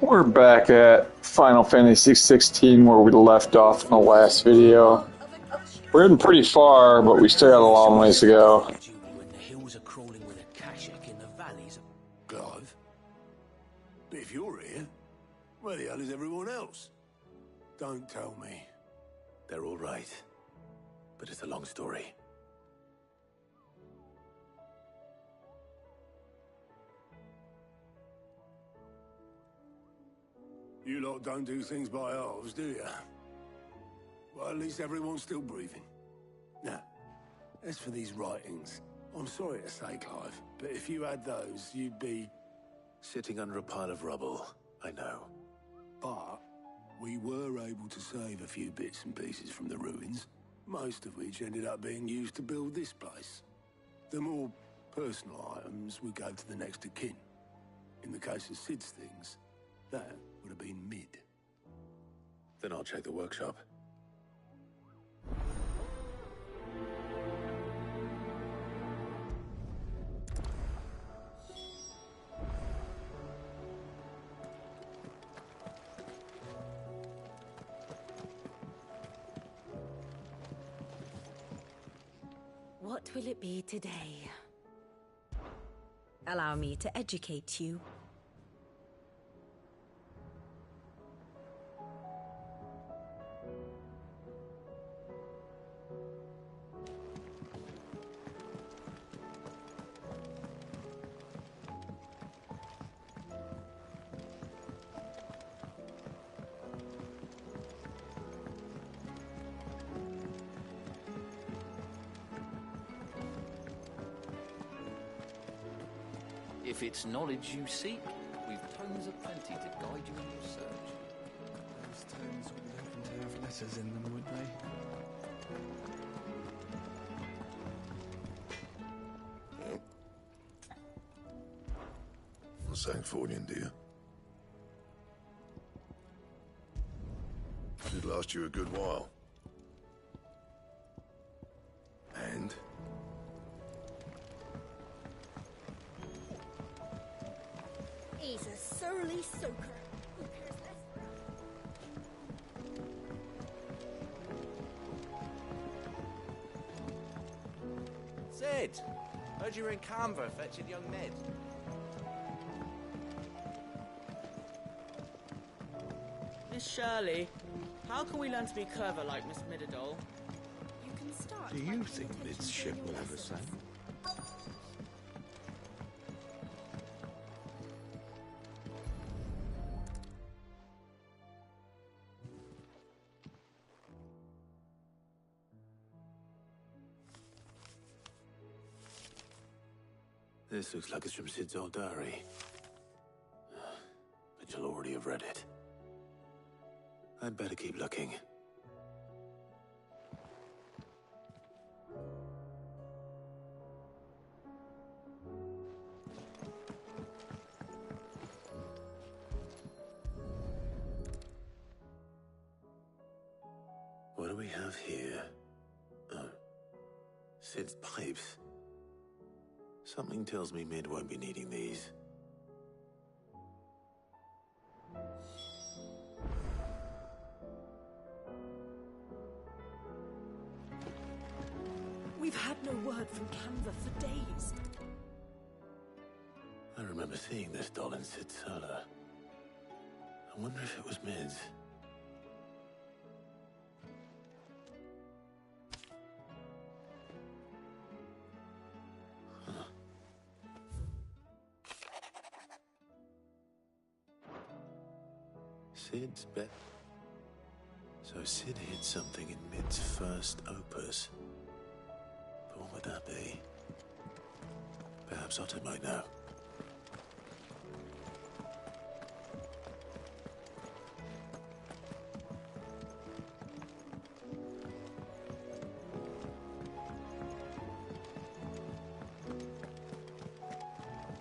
We're back at Final Fantasy 16 where we left off in the last video. We're heading pretty far, but we still got a long ways to go. When the hills are crawling with a Kashak in the valleys. Clive? But if you're here, where the hell is everyone else? Don't tell me. They're all right. But it's a long story. You lot don't do things by halves, do you? Well, at least everyone's still breathing. Now, as for these writings, I'm sorry to say, Clive, but if you had those, you'd be... Sitting under a pile of rubble, I know. But we were able to save a few bits and pieces from the ruins, most of which ended up being used to build this place. The more personal items we gave to the next of kin. In the case of Sid's things, that would have been mid. Then I'll check the workshop. What will it be today? Allow me to educate you. If it's knowledge you seek, we've tomes aplenty to guide you in your search. Those tomes wouldn't happen to have letters in them, would they? Not saying Fornian, do you? Did last you a good while. And? He's a surly soaker. Who cares less for Sid! Heard you were in Canva fetching young Ned. Miss Shirley, how can we learn to be clever like Miss Midadol? You can start. Do you think this ship will ever sail? This looks like it's from Sid's old diary. But you'll already have read it. I'd better keep looking. What do we have here? Oh. Sid's pipes. Something tells me Mid won't be needing these. We've had no word from Canva for days. I remember seeing this doll in Sid's cellar. I wonder if it was Mid's. Sid's bet. So Sid hid something in Mid's first opus. But what would that be? Perhaps Otto might know.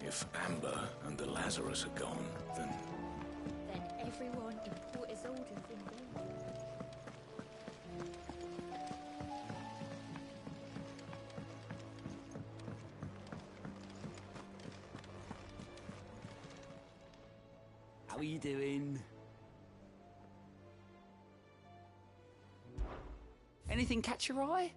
If Amber and the Lazarus are gone, then everyone in Port Isolde's in danger. are you doing? Anything catch your eye?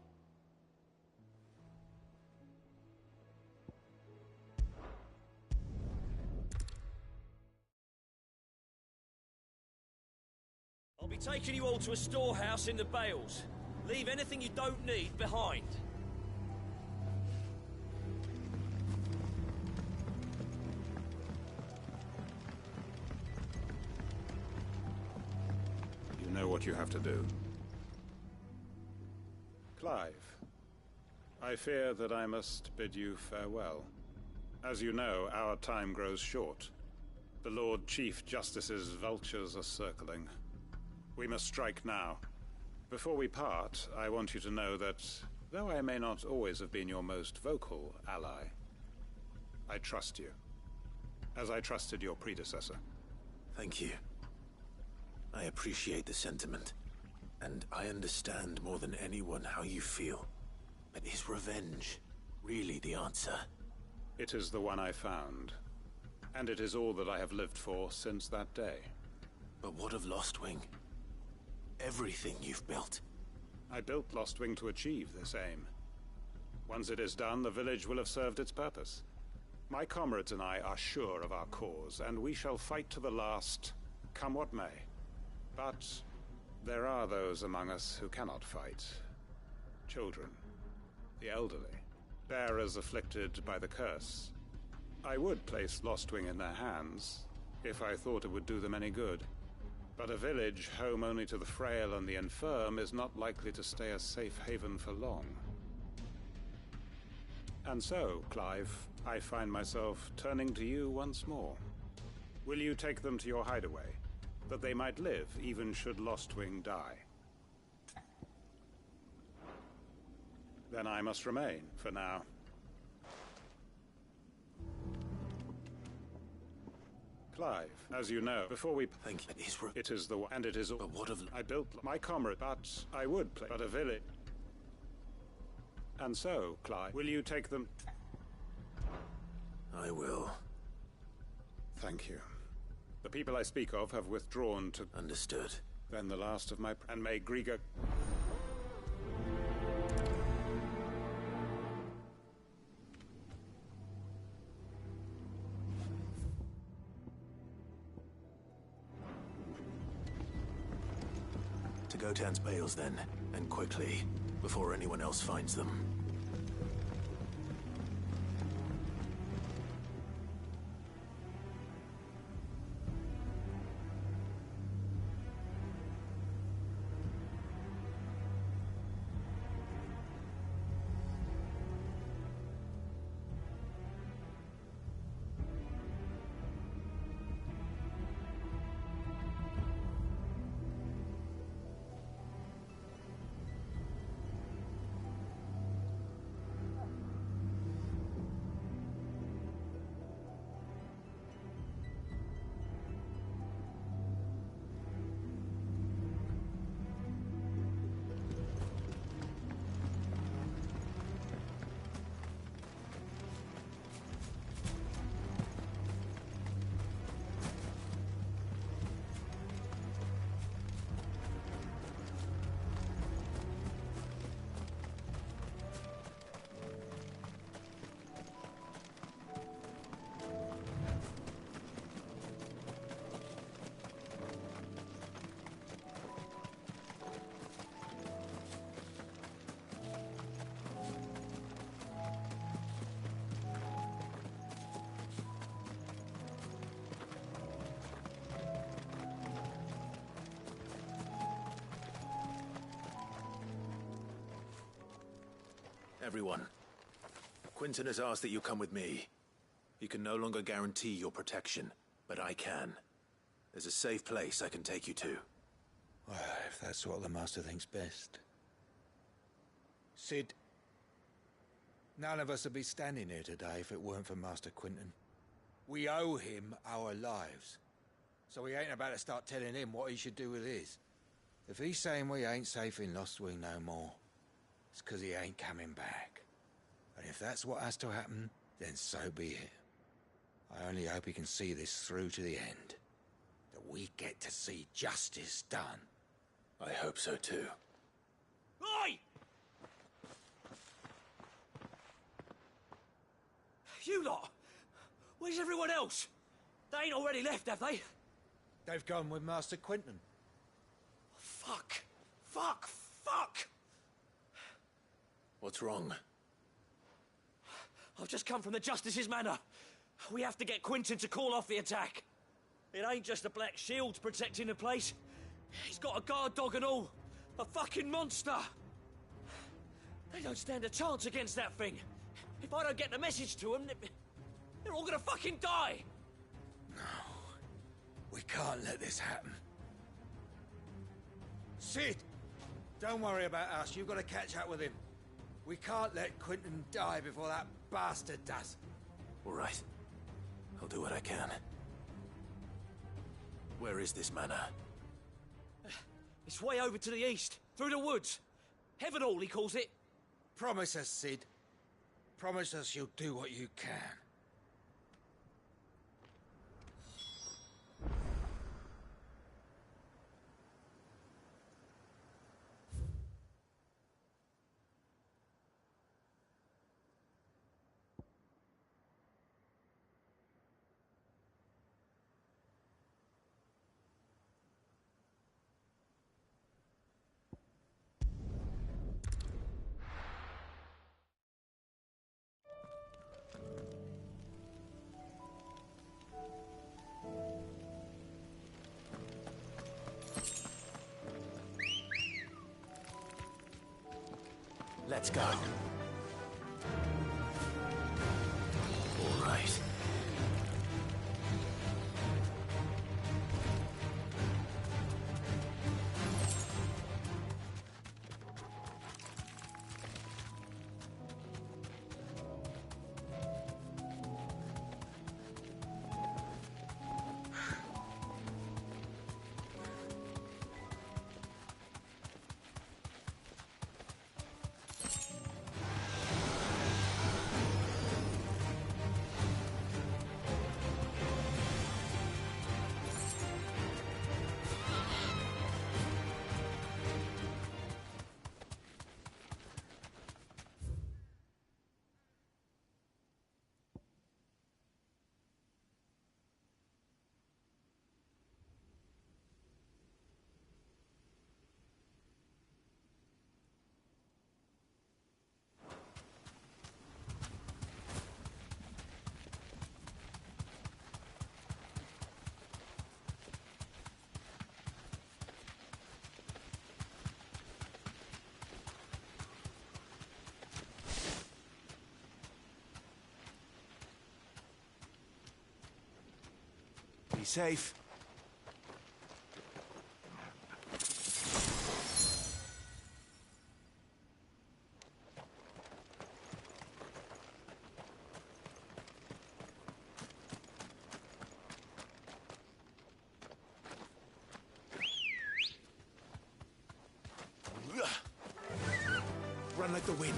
I'll be taking you all to a storehouse in the Bales. Leave anything you don't need behind. You know what you have to do. Clive, I fear that I must bid you farewell. As you know, our time grows short. The Lord Chief Justice's vultures are circling. We must strike now. Before we part, I want you to know that, though I may not always have been your most vocal ally, I trust you, as I trusted your predecessor. Thank you. I appreciate the sentiment, and I understand more than anyone how you feel. But is revenge really the answer? It is the one I found, and it is all that I have lived for since that day. But what of Lostwing? Everything you've built. I built Lostwing to achieve this aim. Once it is done, the village will have served its purpose. My comrades and I are sure of our cause, and we shall fight to the last, come what may. But there are those among us who cannot fight. Children, the elderly, bearers afflicted by the curse. I would place Lostwing in their hands, if I thought it would do them any good. But a village home only to the frail and the infirm is not likely to stay a safe haven for long. And so, Clive, I find myself turning to you once more. Will you take them to your hideaway, that they might live even should Lostwing die? Then I must remain, for now. Clive, as you know, before we... Thank you. It is the one, and it is all... But what of... I built my comrade, but I would play... But a village... And so, Clive, will you take them... I will. Thank you. The people I speak of have withdrawn to... Understood. Then the last of my... And may Griga... To Gotan's Bales, then, and quickly, before anyone else finds them. Everyone, Quinton has asked that you come with me. He can no longer guarantee your protection, but I can. There's a safe place I can take you to. Well, if that's what the Master thinks best. Cid, none of us would be standing here today if it weren't for Master Quinton. We owe him our lives. So we ain't about to start telling him what he should do with his. If he's saying we ain't safe in Lostwing no more, it's 'cause he ain't coming back. And if that's what has to happen, then so be it. I only hope he can see this through to the end. we get to see justice done. I hope so too. Oi! You lot! Where's everyone else? They ain't already left, have they? They've gone with Master Quentin. Fuck! Fuck! Fuck! What's wrong? I've just come from the Justice's manor. We have to get Quentin to call off the attack. It ain't just the Black Shield protecting the place. He's got a guard dog and all. A fucking monster. They don't stand a chance against that thing. If I don't get the message to them, they're all gonna fucking die. No. We can't let this happen. Cid! Don't worry about us. You've got to catch up with him. We can't let Quentin die before that bastard does. All right. I'll do what I can. Where is this manor? It's way over to the east, through the woods. Heavenhall, he calls it. Promise us, Cid. Promise us you'll do what you can. Let's go. All right. Be safe. Run like the wind.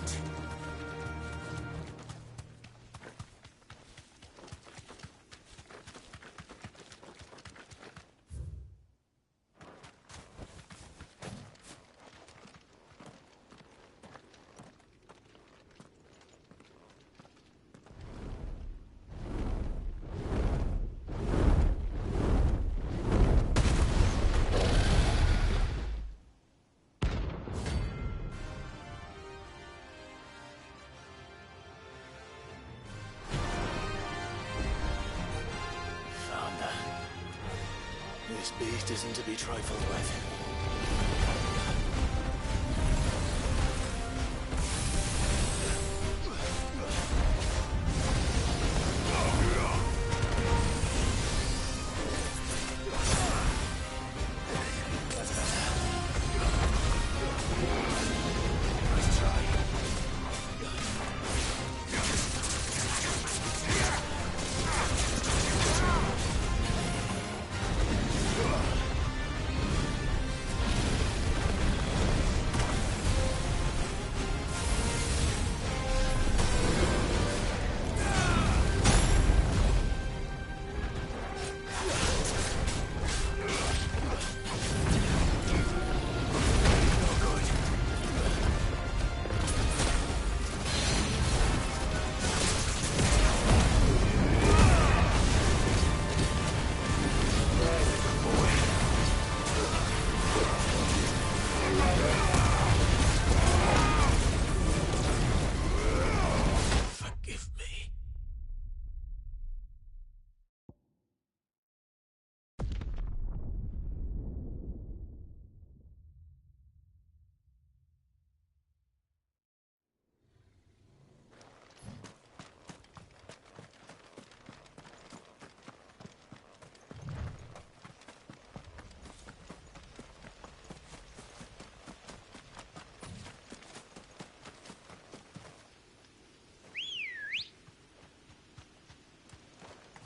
This beast isn't to be trifled with.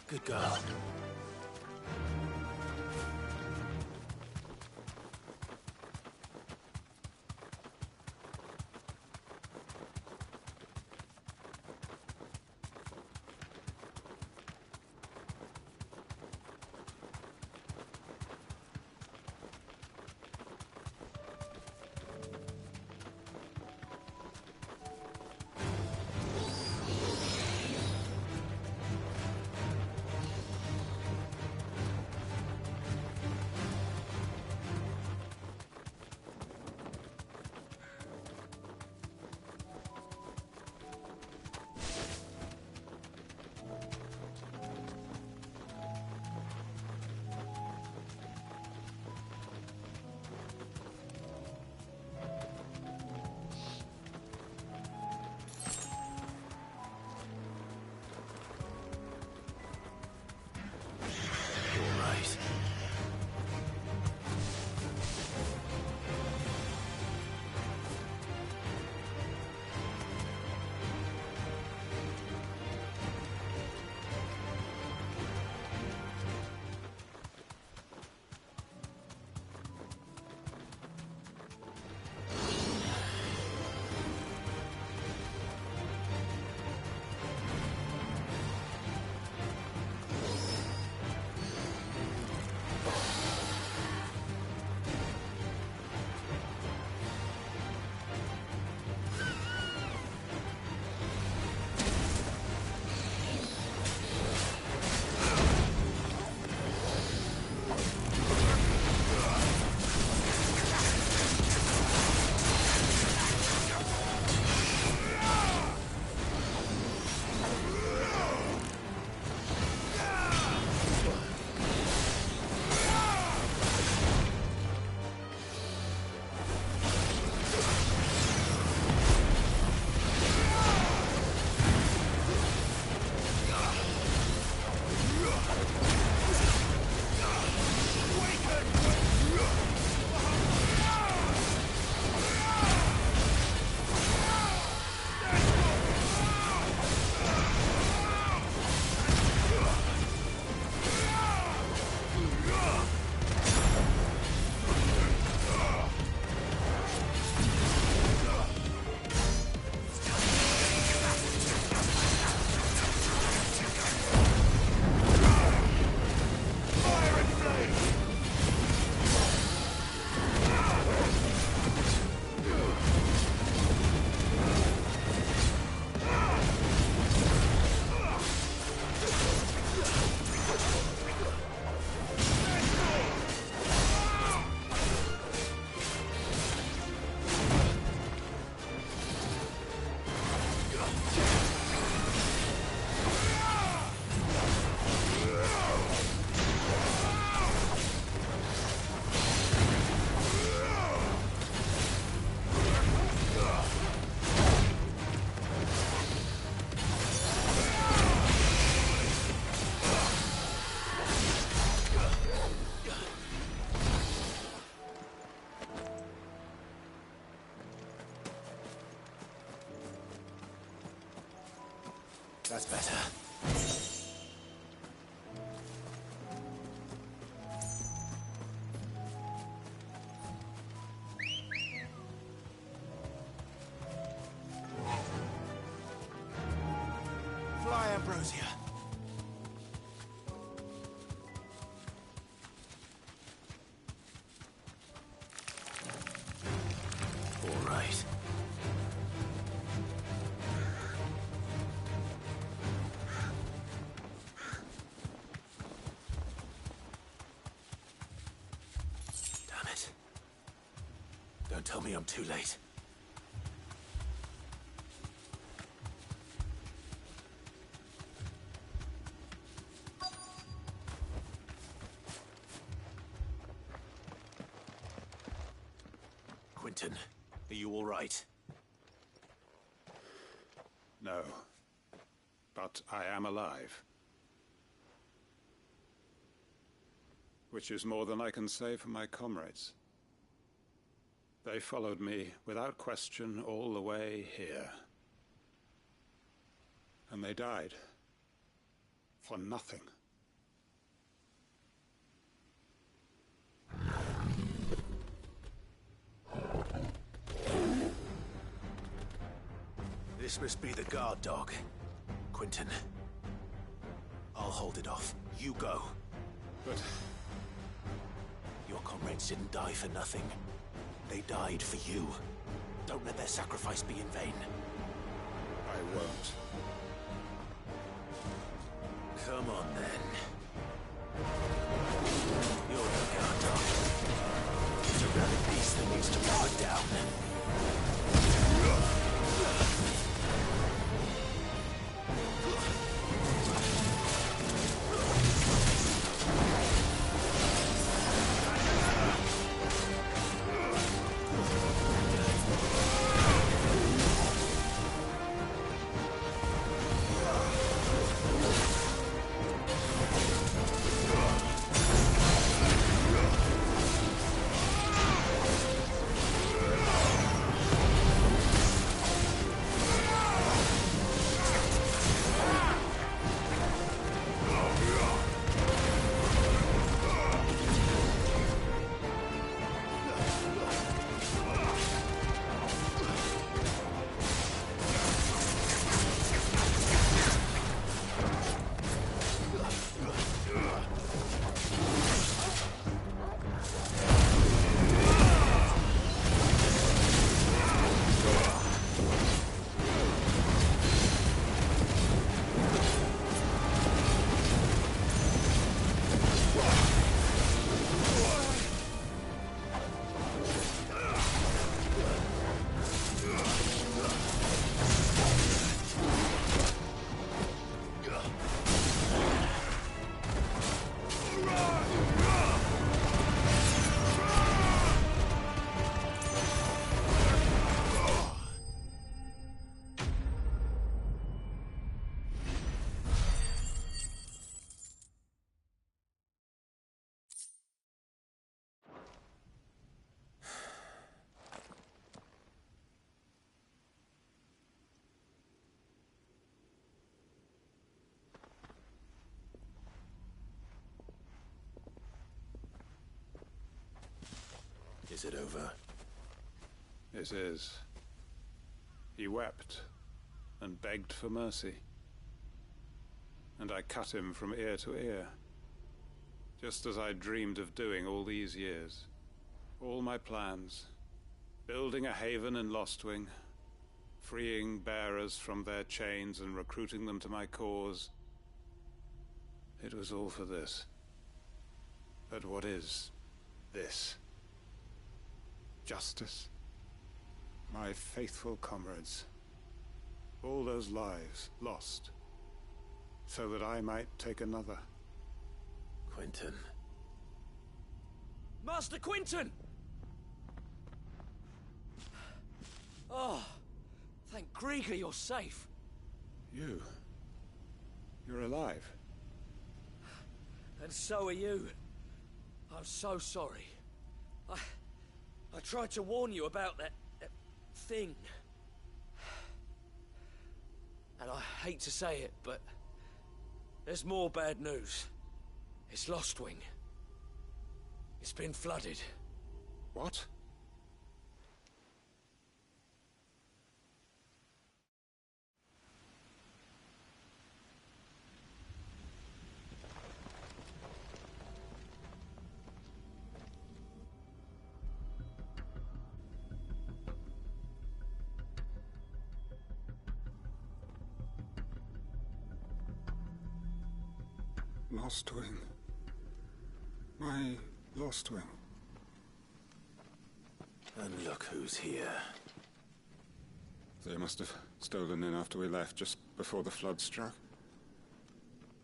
Good girl. That's better. Fly, Ambrosia. All right. Damn it. Don't tell me I'm too late. Quentin, are you all right? No. But I am alive. Which is more than I can say for my comrades. They followed me without question all the way here. And they died. For nothing. This must be the guard dog. Quentin. I'll hold it off. You go. But... Your comrades didn't die for nothing. They died for you. Don't let their sacrifice be in vain. I won't. Come on, then. You're the guard dog. It's a relic piece that needs to be put down. Is it over? It is. He wept and begged for mercy. And I cut him from ear to ear, just as I dreamed of doing all these years. All my plans, building a haven in Lostwing, freeing bearers from their chains and recruiting them to my cause. It was all for this. But what is this? Justice? My faithful comrades. All those lives lost, so that I might take another. Quentin. Master Quentin! Oh, thank Grieger you're safe. You're alive. And so are you. I'm so sorry. I tried to warn you about that thing. And I hate to say it, but there's more bad news. It's Lostwing. It's been flooded. What? Lostwing. My Lostwing. And look who's here. They must have stolen in after we left, just before the flood struck.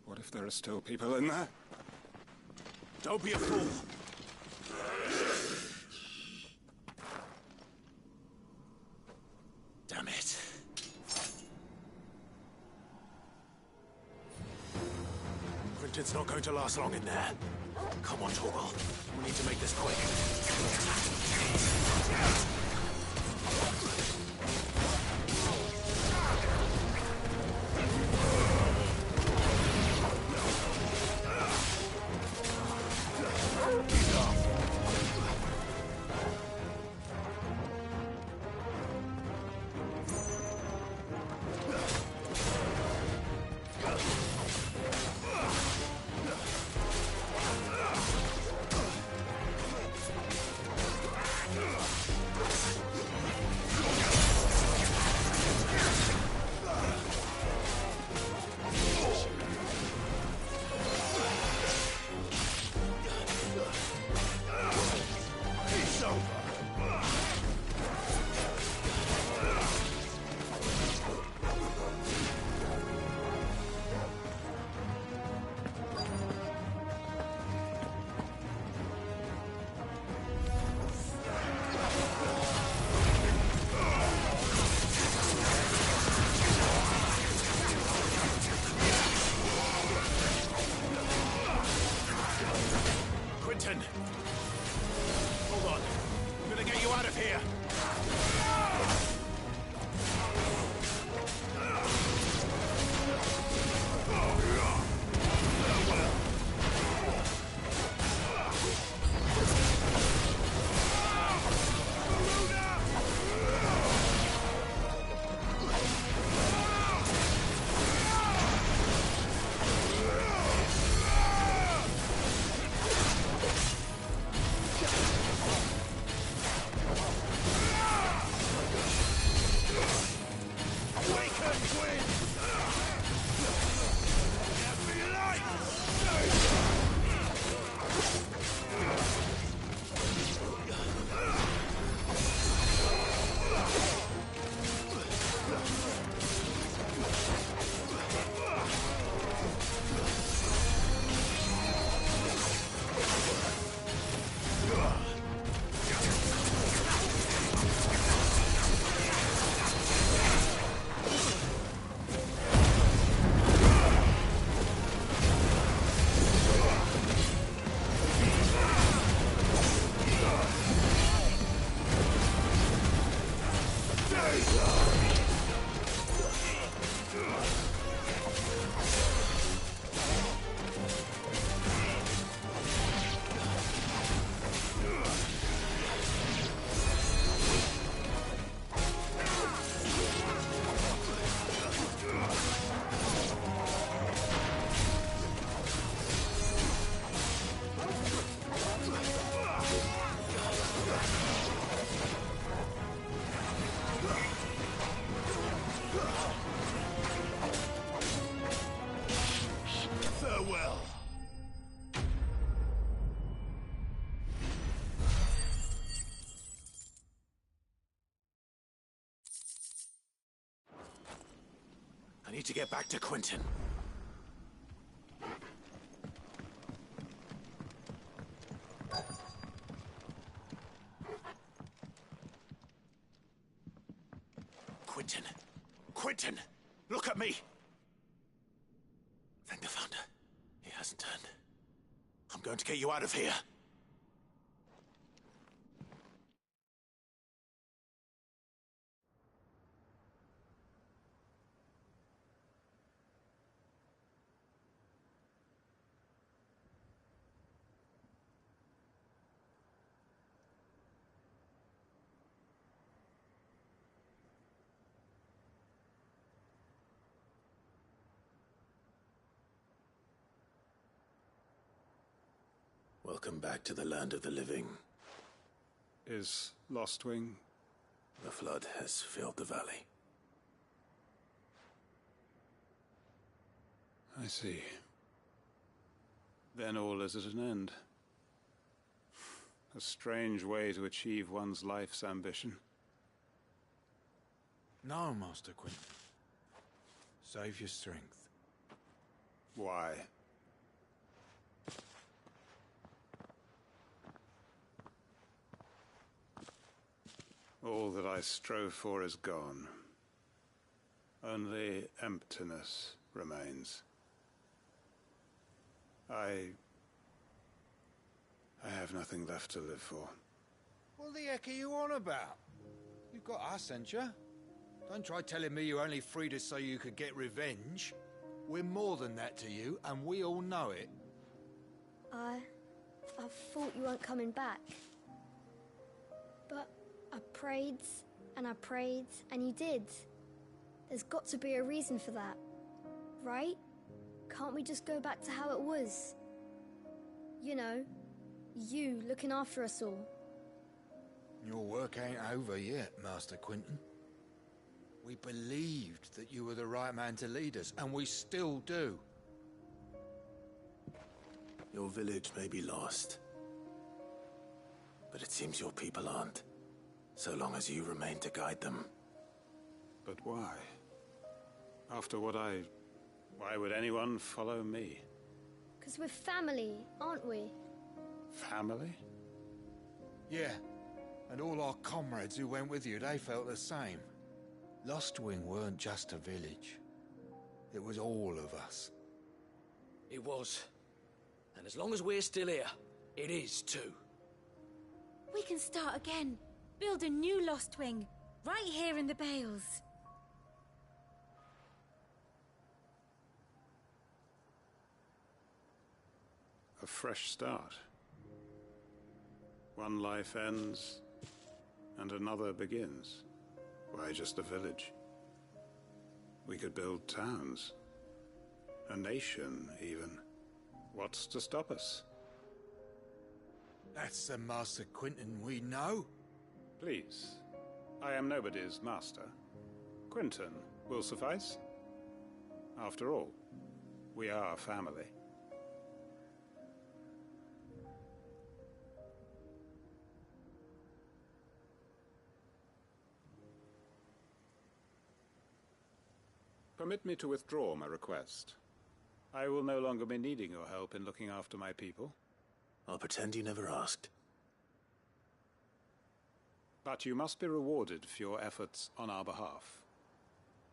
What if there are still people in there? Don't be a fool! Damn it. Quentin's not going to last long in there. Come on, Torgal. We need to make this quick. need to get back to Quentin. Quentin! Quentin! Look at me! Thank the Founder. He hasn't turned. I'm going to get you out of here. Welcome back to the land of the living. Is Lostwing? The flood has filled the valley. I see. Then all is at an end. A strange way to achieve one's life's ambition. No, Master Quentin. Save your strength. Why? All that I strove for is gone. Only emptiness remains. I have nothing left to live for. What the heck are you on about? You've got us, ain't you? Don't try telling me you only freed us so you could get revenge. We're more than that to you, and we all know it. I thought you weren't coming back. But I prayed, and you did. There's got to be a reason for that, right? Can't we just go back to how it was? You know, you looking after us all. Your work ain't over yet, Master Quentin. We believed that you were the right man to lead us, and we still do. Your village may be lost, but it seems your people aren't, so long as you remain to guide them. But why? After what why would anyone follow me? 'Cause we're family, aren't we? Family? Yeah, and all our comrades who went with you, they felt the same. Lostwing weren't just a village. It was all of us. It was. And as long as we're still here, it is too. We can start again. Build a new Lostwing, right here in the Bales. A fresh start. One life ends, and another begins. Why just a village? We could build towns. A nation, even. What's to stop us? That's the Master Quentin we know. Please. I am nobody's master. Quentin will suffice. After all, we are family. Permit me to withdraw my request. I will no longer be needing your help in looking after my people. I'll pretend you never asked. But you must be rewarded for your efforts on our behalf.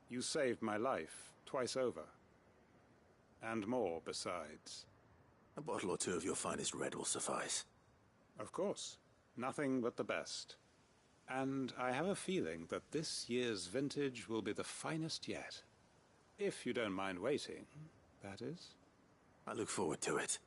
You saved my life twice over. And more besides. A bottle or two of your finest red will suffice. Of course. Nothing but the best. And I have a feeling that this year's vintage will be the finest yet. If you don't mind waiting, that is. I look forward to it.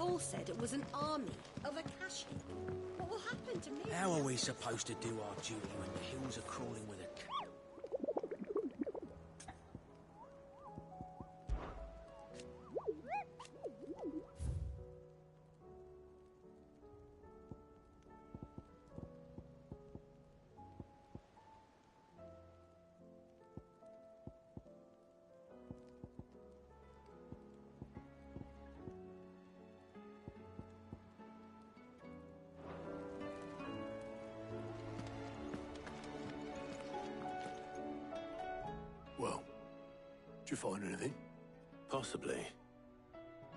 all said it was an army of Akashi. What will happen to me? How are we supposed to do our duty when the hills are crawling with a... Well, did you find anything? Possibly.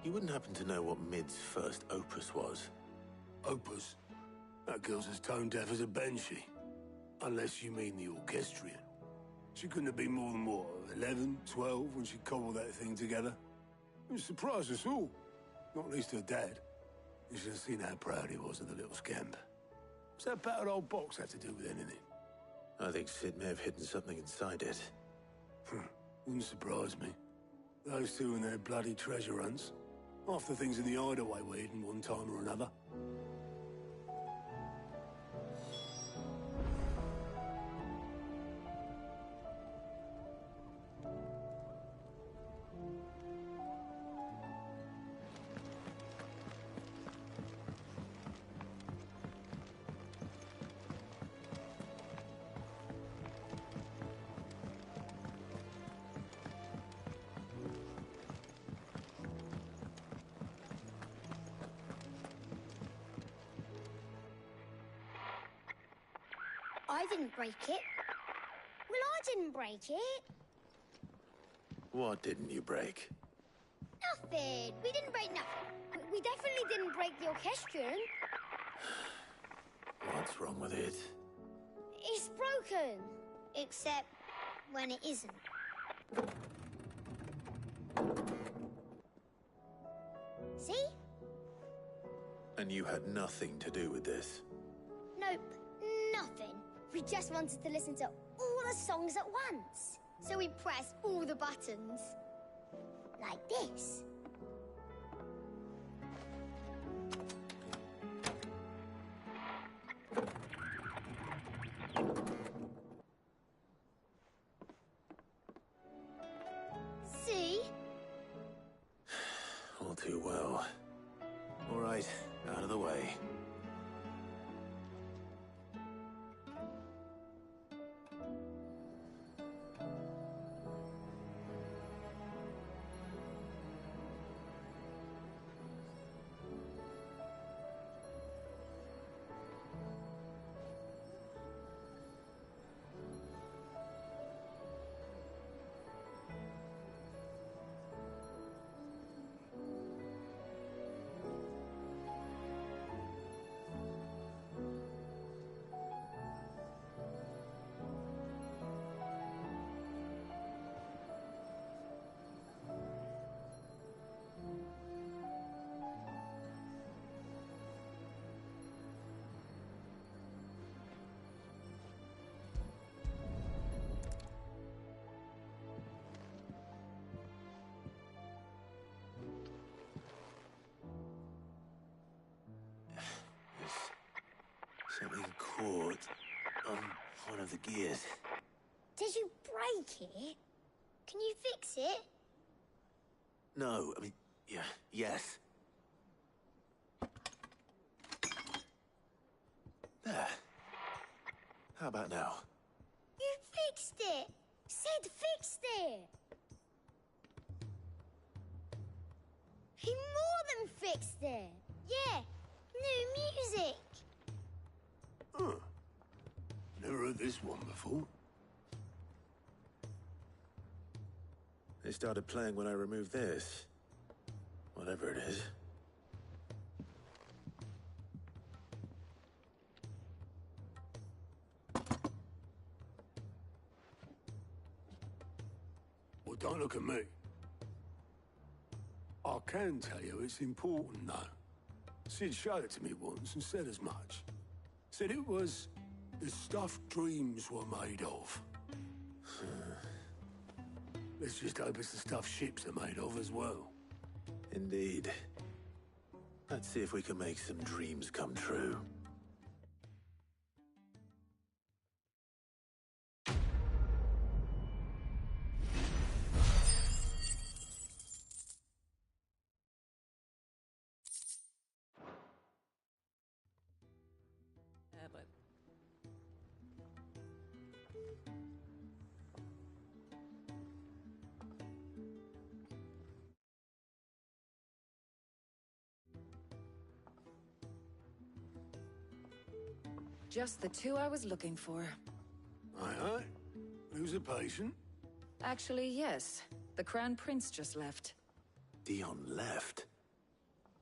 You wouldn't happen to know what Mid's first opus was? Opus? That girl's as tone deaf as a banshee. Unless you mean the orchestrion. She couldn't have been more than, what, 11, 12 when she cobbled that thing together? It surprised us all. Not least her dad. You should have seen how proud he was of the little scamp. What's that battered old box have to do with anything? I think Sid may have hidden something inside it. Wouldn't surprise me. Those two and their bloody treasure hunts. Half the things in the hideaway were hidden one time or another. I didn't break it. Well, I didn't break it. What didn't you break? Nothing. We didn't break nothing. We definitely didn't break the orchestrion. What's wrong with it? It's broken. Except when it isn't. See? And you had nothing to do with this? Nope, nothing. We just wanted to listen to all the songs at once. So we pressed all the buttons. Like this. See? All too well. All right, out of the way. Something caught on one of the gears. Did you break it? Can you fix it? No, I mean, yeah, yes. There. How about now? You fixed it! Sid fixed it! He more than fixed it! Yeah, new music! Huh. Never heard this one before. They started playing when I removed this. Whatever it is. Well, don't look at me. I can tell you it's important, though. Sid showed it to me once and said as much. Said it was the stuff dreams were made of. Let's just hope it's the stuff ships are made of as well. Indeed. Let's see if we can make some dreams come true. But just the two I was looking for. Aye. Who's a patient? Actually, yes. The Crown Prince just left. Dion left?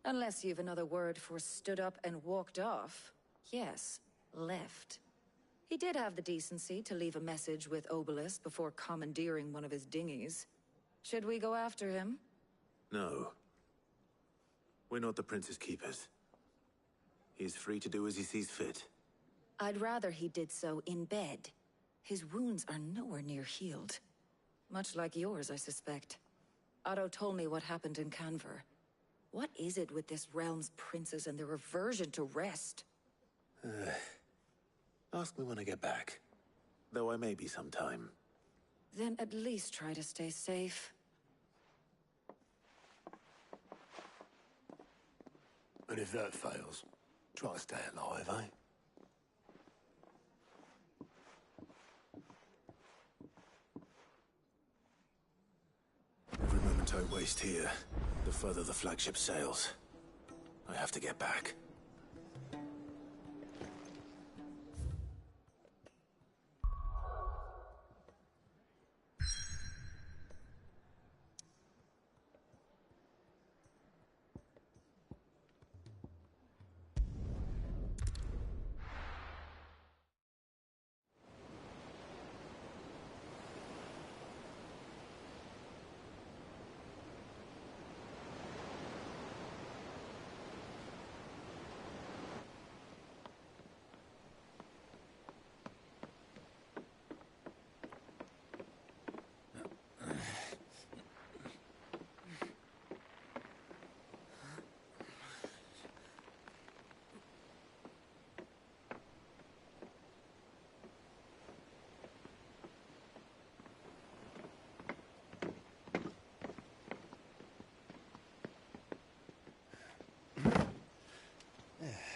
Unless you've another word for stood up and walked off. Yes, left. He did have the decency to leave a message with Obelisk before commandeering one of his dinghies. Should we go after him? No. We're not the Prince's keepers. He is free to do as he sees fit. I'd rather he did so in bed. His wounds are nowhere near healed. Much like yours, I suspect. Otto told me what happened in Canver. What is it with this realm's princes and their aversion to rest? Ask me when I get back. Though I may be sometime. Then at least try to stay safe. And if that fails, try to stay alive, eh? Every moment I waste here, the further the flagship sails. I have to get back.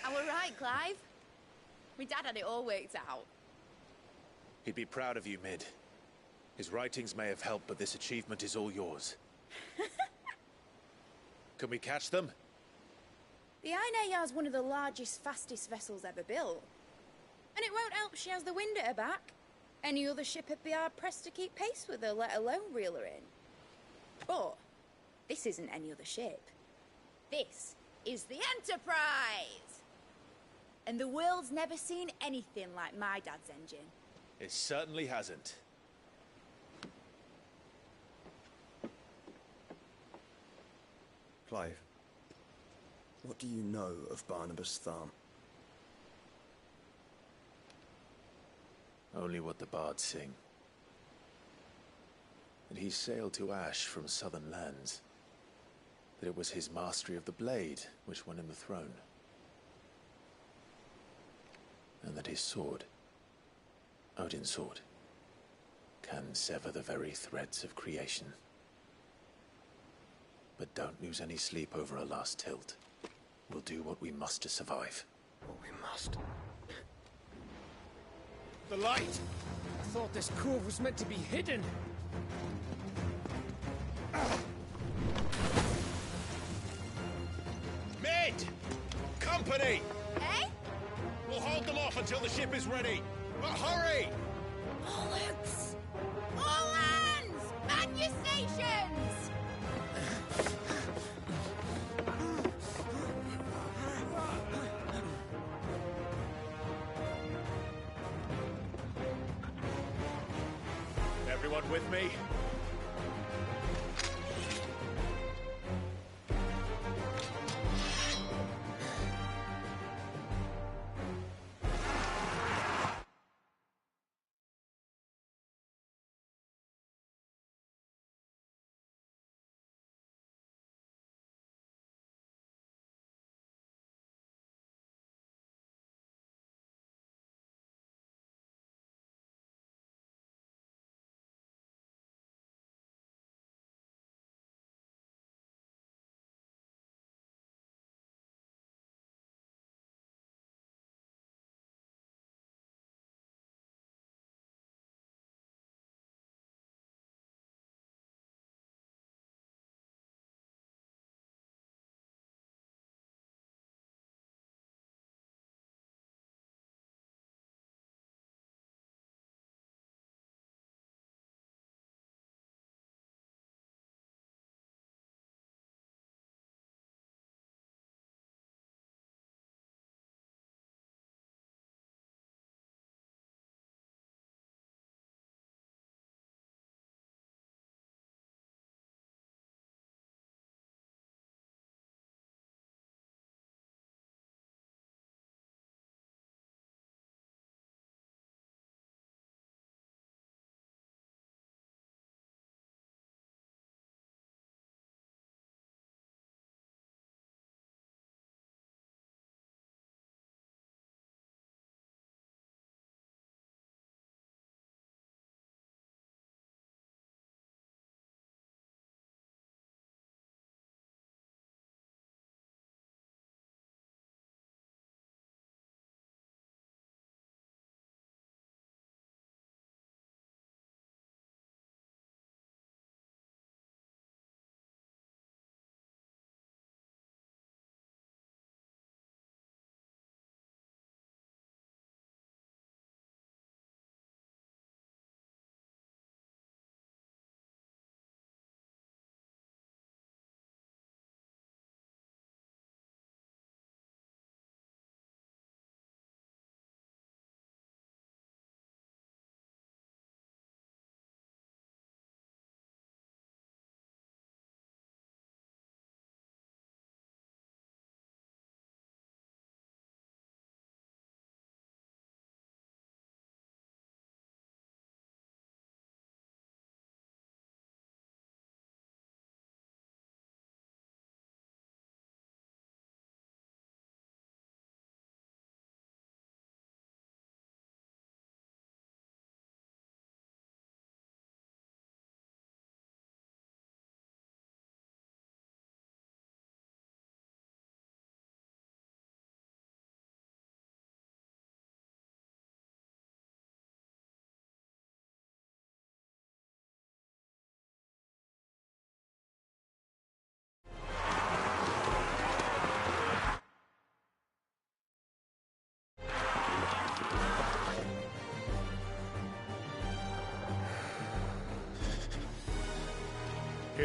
I were right, Clive. My dad had it all worked out. He'd be proud of you, Mid. His writings may have helped, but this achievement is all yours. Can we catch them? The Ainayar's one of the largest, fastest vessels ever built. And it won't help she has the wind at her back. Any other ship would be hard-pressed to keep pace with her, let alone reel her in. But this isn't any other ship. This is the Enterprise! And the world's never seen anything like my dad's engine. It certainly hasn't. Clive, what do you know of Barnabas Thumb? Only what the bards sing. That he sailed to Ash from southern lands. That it was his mastery of the blade which won him the throne. And that his sword, Odin's sword, can sever the very threads of creation. But don't lose any sleep over a last tilt. We'll do what we must to survive. What we must. The light! I thought this cove was meant to be hidden. Mid! Company! Eh? We'll hold them off until the ship is ready. But hurry! Bollocks! All hands! Man your stations! Everyone with me?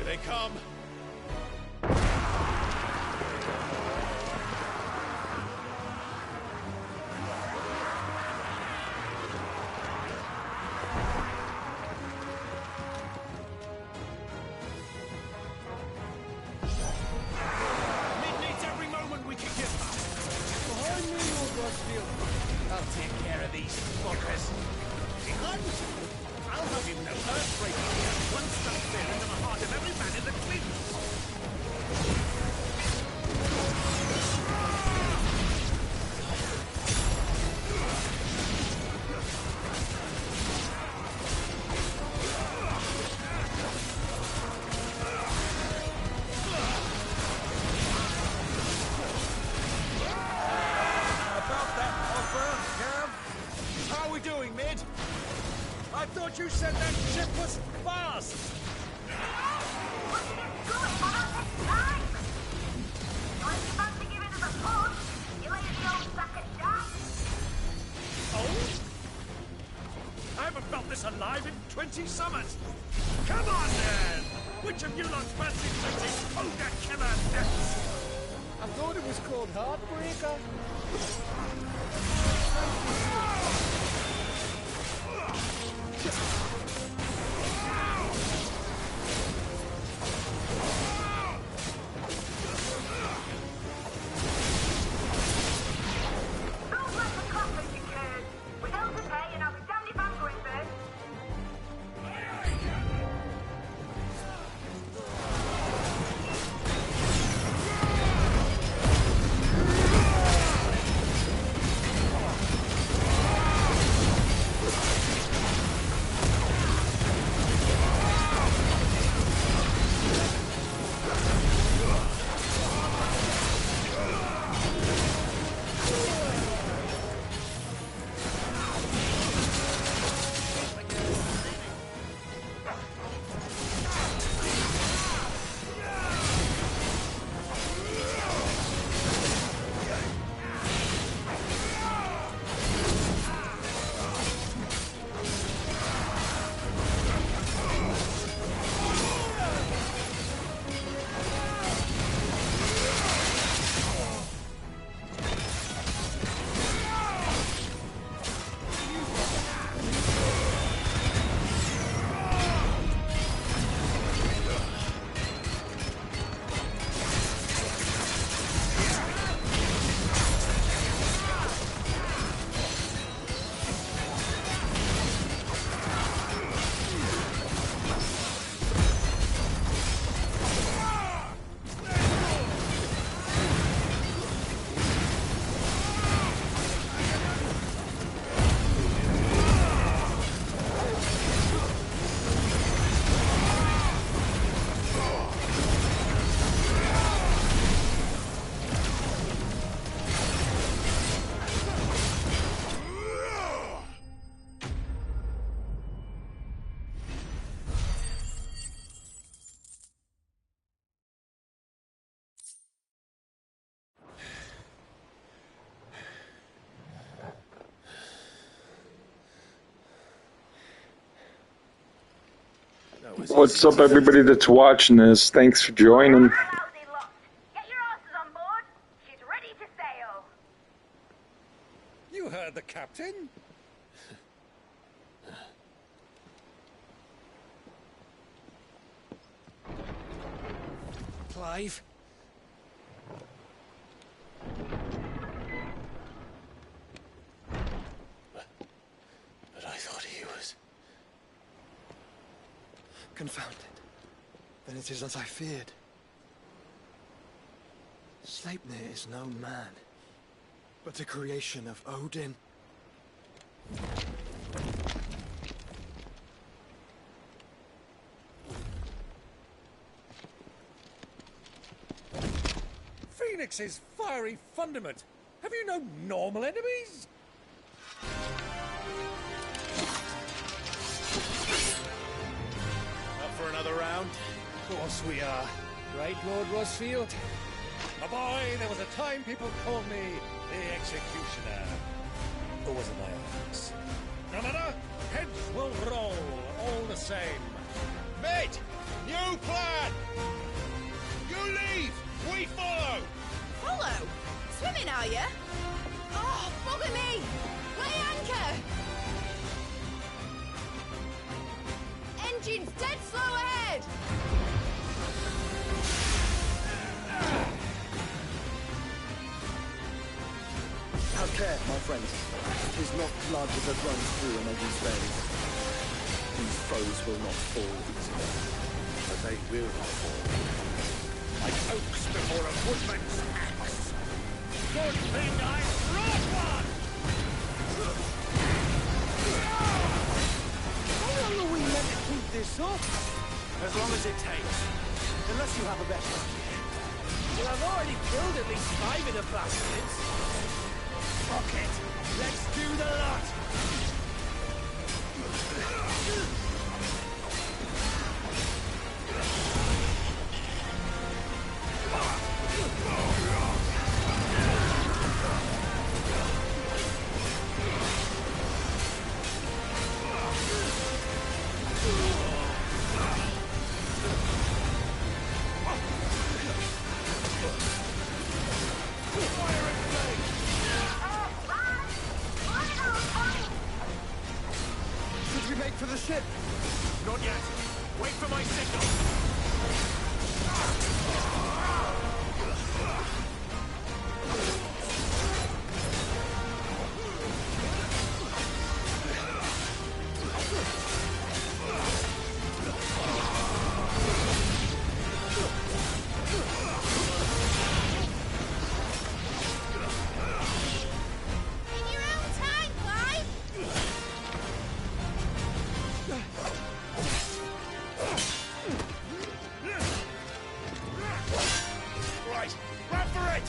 they come. Mid needs every moment we can give her. Behind me, Lord Rosfield. I'll take care of these fuckers. England? I'll have him know earth-breaking here. One stuck there into the heart of every man in the Queen's. About that offer, Cav? How are we doing, Mid? I thought you said that ship was fast! Oh? I haven't felt this alive in 20 summers. Come on, then! Which of you lots fancy taking Ogre Killer next? I thought it was called Heartbreaker. What's up, everybody that's watching this? Thanks for joining. You heard the captain? Clive? But I thought he was... Confounded. Then it is as I feared. Sleipnir is no man, but a creation of Odin. Phoenix's fiery fundament. Have you no normal enemies? Up for another round? Of course we are. Right, Lord Rosfield? A boy, there was a time people called me the Executioner. Or was it my arms? No matter, heads will roll all the same. Mate! New plan! You leave! We follow! Follow? Swimming, are you? Oh, bugger me! Weigh anchor! Engine's dead slow ahead! Have care, my friends. 'Tis not blood that runs through an Eddie's veins. These foes will not fall easily, but they will fall. Like oaks before a woodman's axe. Good thing I brought one! How long are we meant to keep this up? As long as it takes. Unless you have a better idea. Well, I've already killed at least 5 of the bastards. Fuck it. Let's do the lot. Should we make for the ship? Not yet. Wait for my signal. In your own time, Clive! Right, run for it!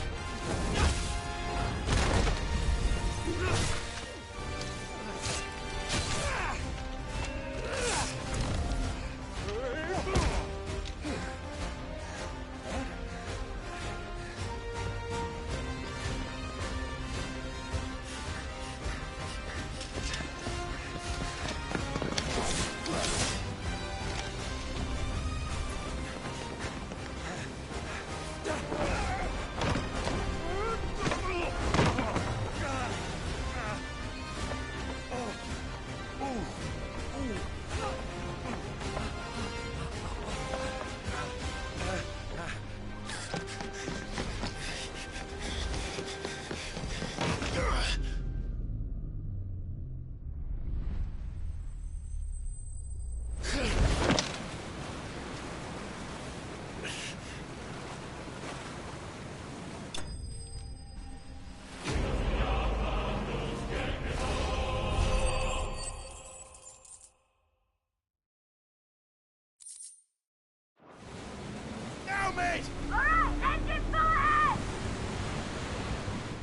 Now, mate! Alright, engine full ahead!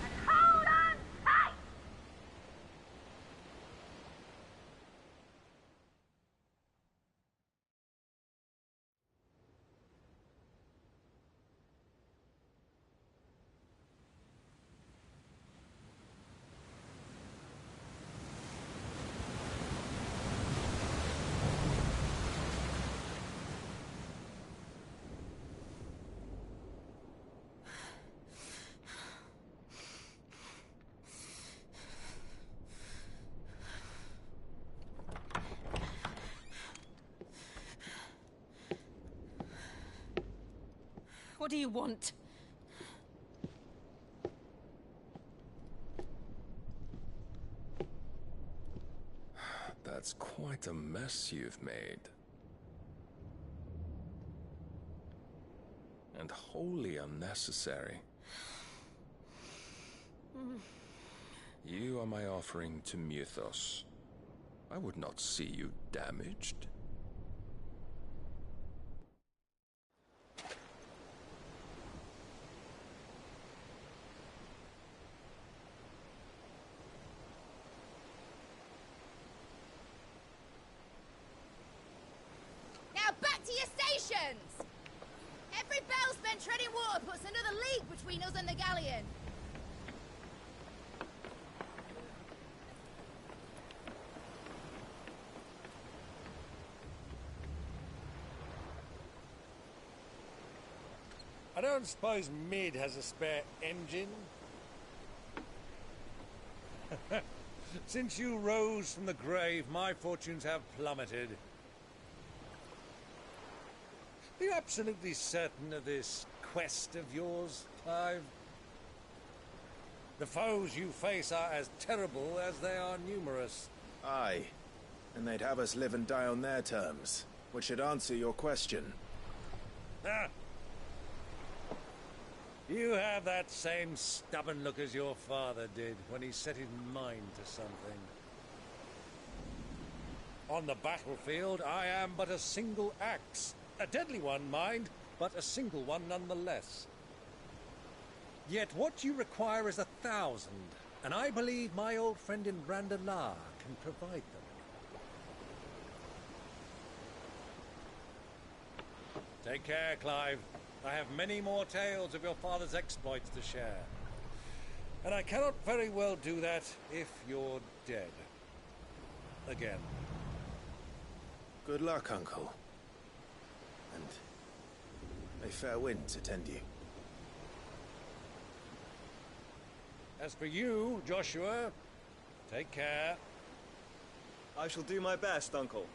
And hold on tight! What do you want? That's quite a mess you've made. And wholly unnecessary. You are my offering to Mythos. I would not see you damaged. Now back to your stations! Every bell spent treading water puts another league between us and the galleon. don't suppose Mid has a spare engine. Since you rose from the grave, my fortunes have plummeted. Are you absolutely certain of this quest of yours, Clive? The foes you face are as terrible as they are numerous. Aye, and they'd have us live and die on their terms, which should answer your question. Ah. You have that same stubborn look as your father did when he set his mind to something. On the battlefield, I am but a single axe. A deadly one, mind, but a single one nonetheless. Yet what you require is 1,000, and I believe my old friend in Randalar can provide them. Take care, Clive. I have many more tales of your father's exploits to share. And I cannot very well do that if you're dead. Again. Good luck, Uncle. And may fair winds attend you. As for you, Joshua, take care. I shall do my best, Uncle.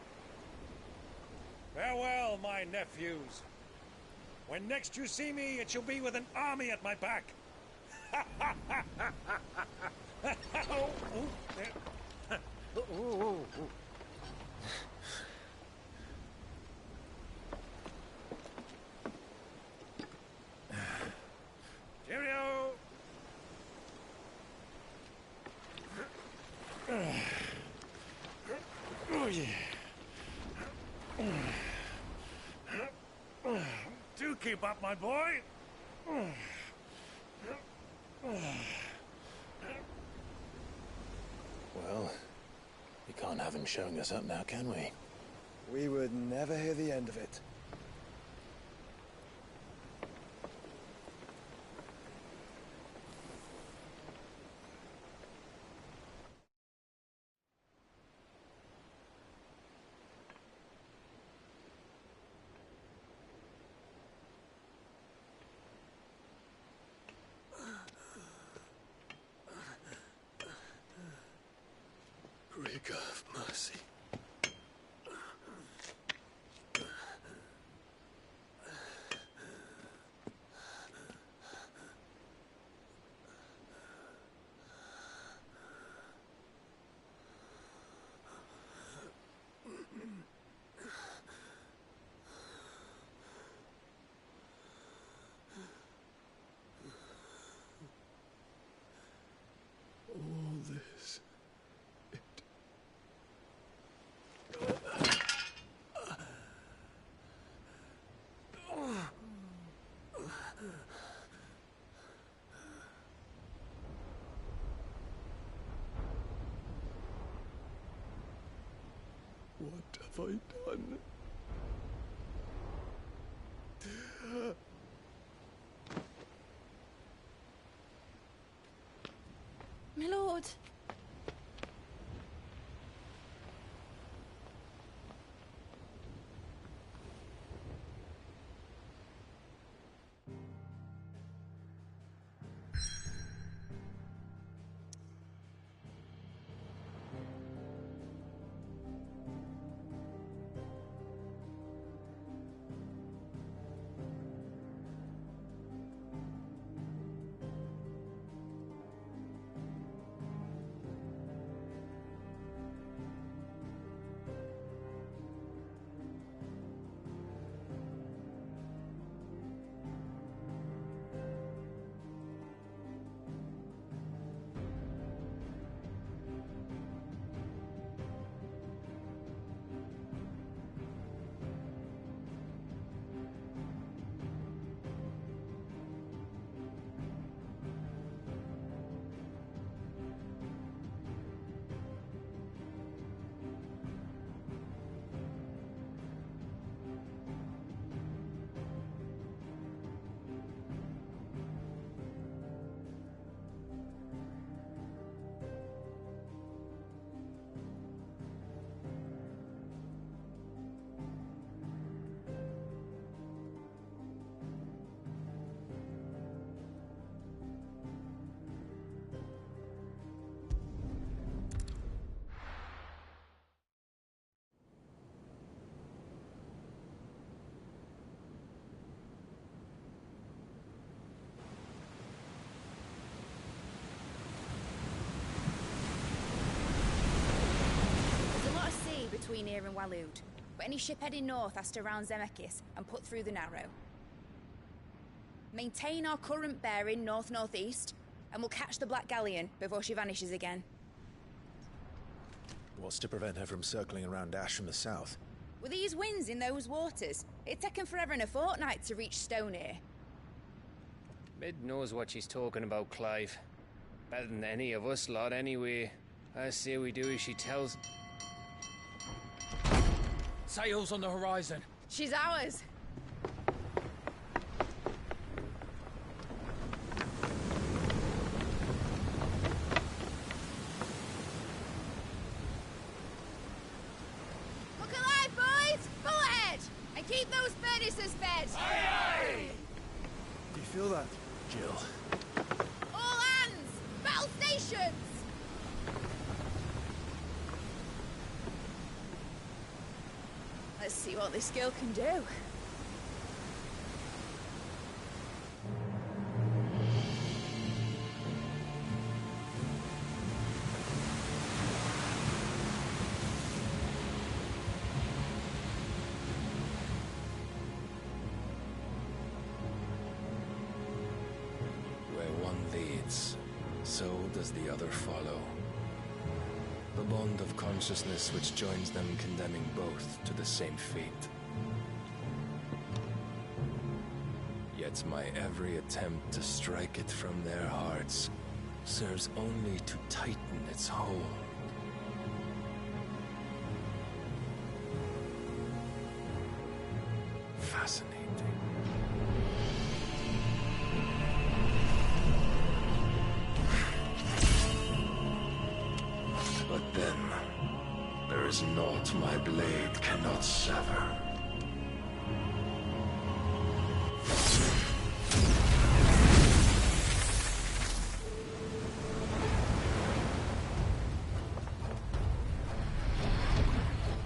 Farewell, my nephews. When next you see me, it shall be with an army at my back. Cheerio! Oh, yeah. Do keep up, my boy. Well, we can't have him showing us up now, can we? We would never hear the end of it. Rigor of mercy. All this. What have I done? My lord. between here and Waloed, but any ship heading north has to round Zemeckis and put through the Narrow. Maintain our current bearing north-northeast, and we'll catch the Black Galleon before she vanishes again. What's to prevent her from circling around Ash from the south? With these winds in those waters, it'd taken forever and a fortnight to reach Stonehir. Mid knows what she's talking about, Clive. Better than any of us lot, anyway. I say we do as she tells. Sails on the horizon. She's ours. Look alive, boys! Full ahead! And keep those furnaces fed! Aye, aye! Do you feel that, Jill? All hands! Battle stations! Let's see what this girl can do. Where one leads, so does the other follow. The bond of consciousness which joins them, condemning both to the same fate. Yet my every attempt to strike it from their hearts serves only to tighten its hold. Fascinating. But then, there is naught my blade cannot sever.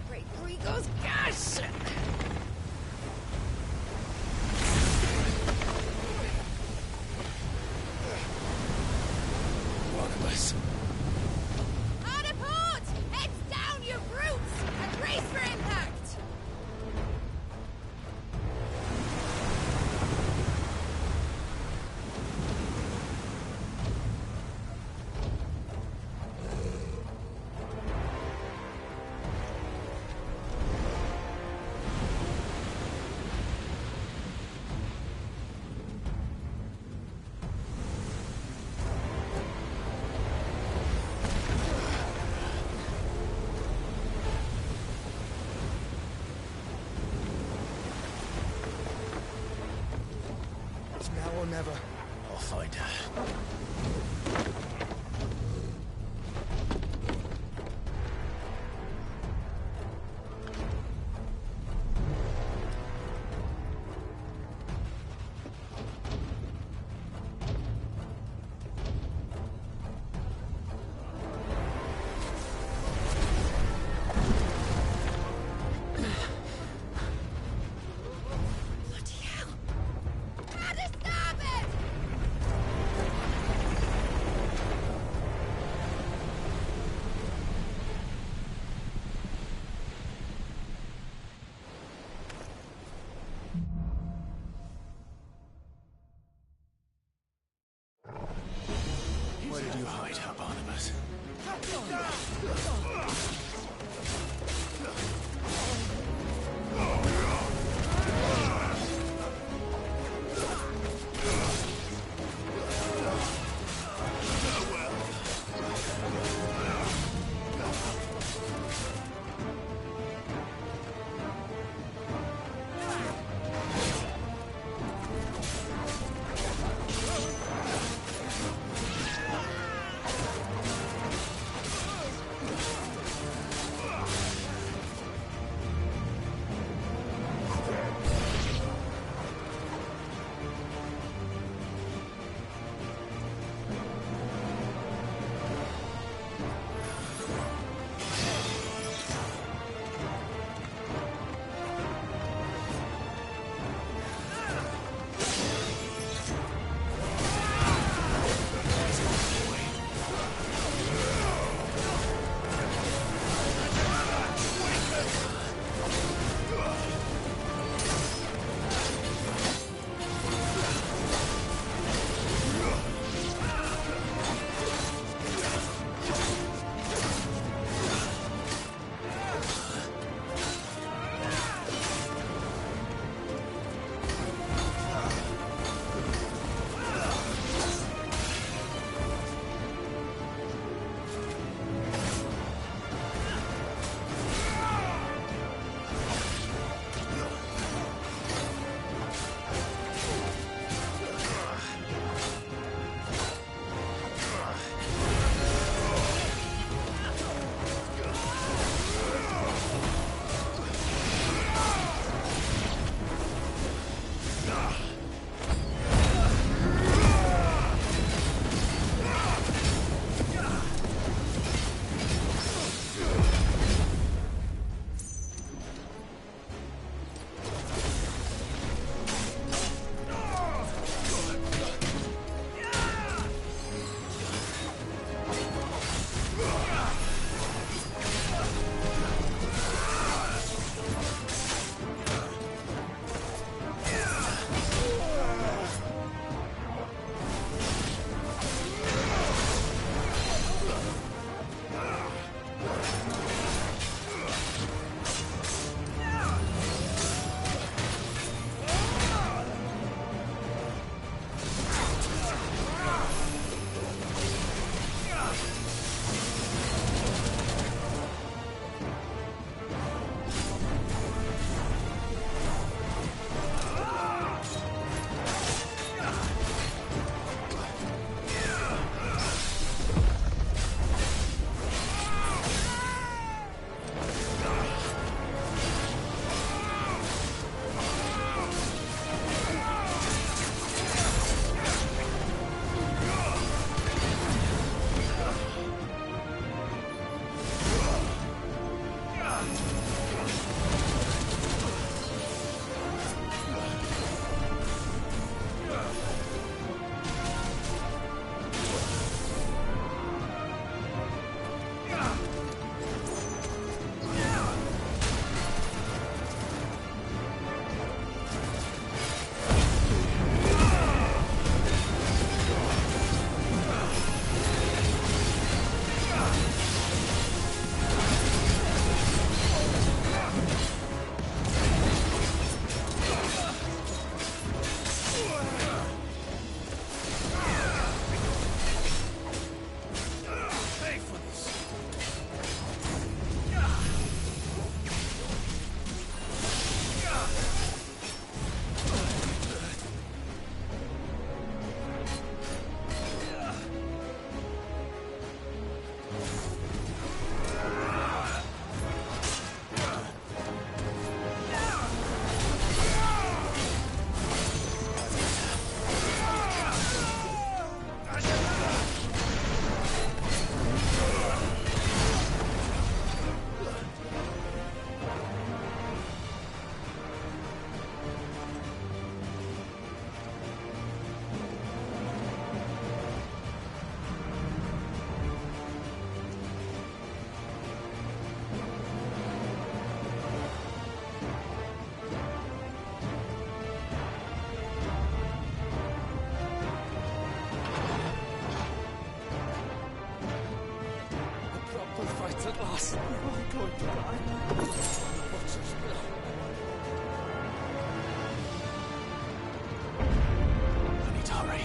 Great Grigos, gosh! Rudderless. Hard a port! Heads down, you brutes! And brace for impact! It's now or never. I'll find her. Bloody hell! How to stop it! Where did you hide her, Barnabas? Right, at last. We're all going to die. Watch us go. I need to hurry.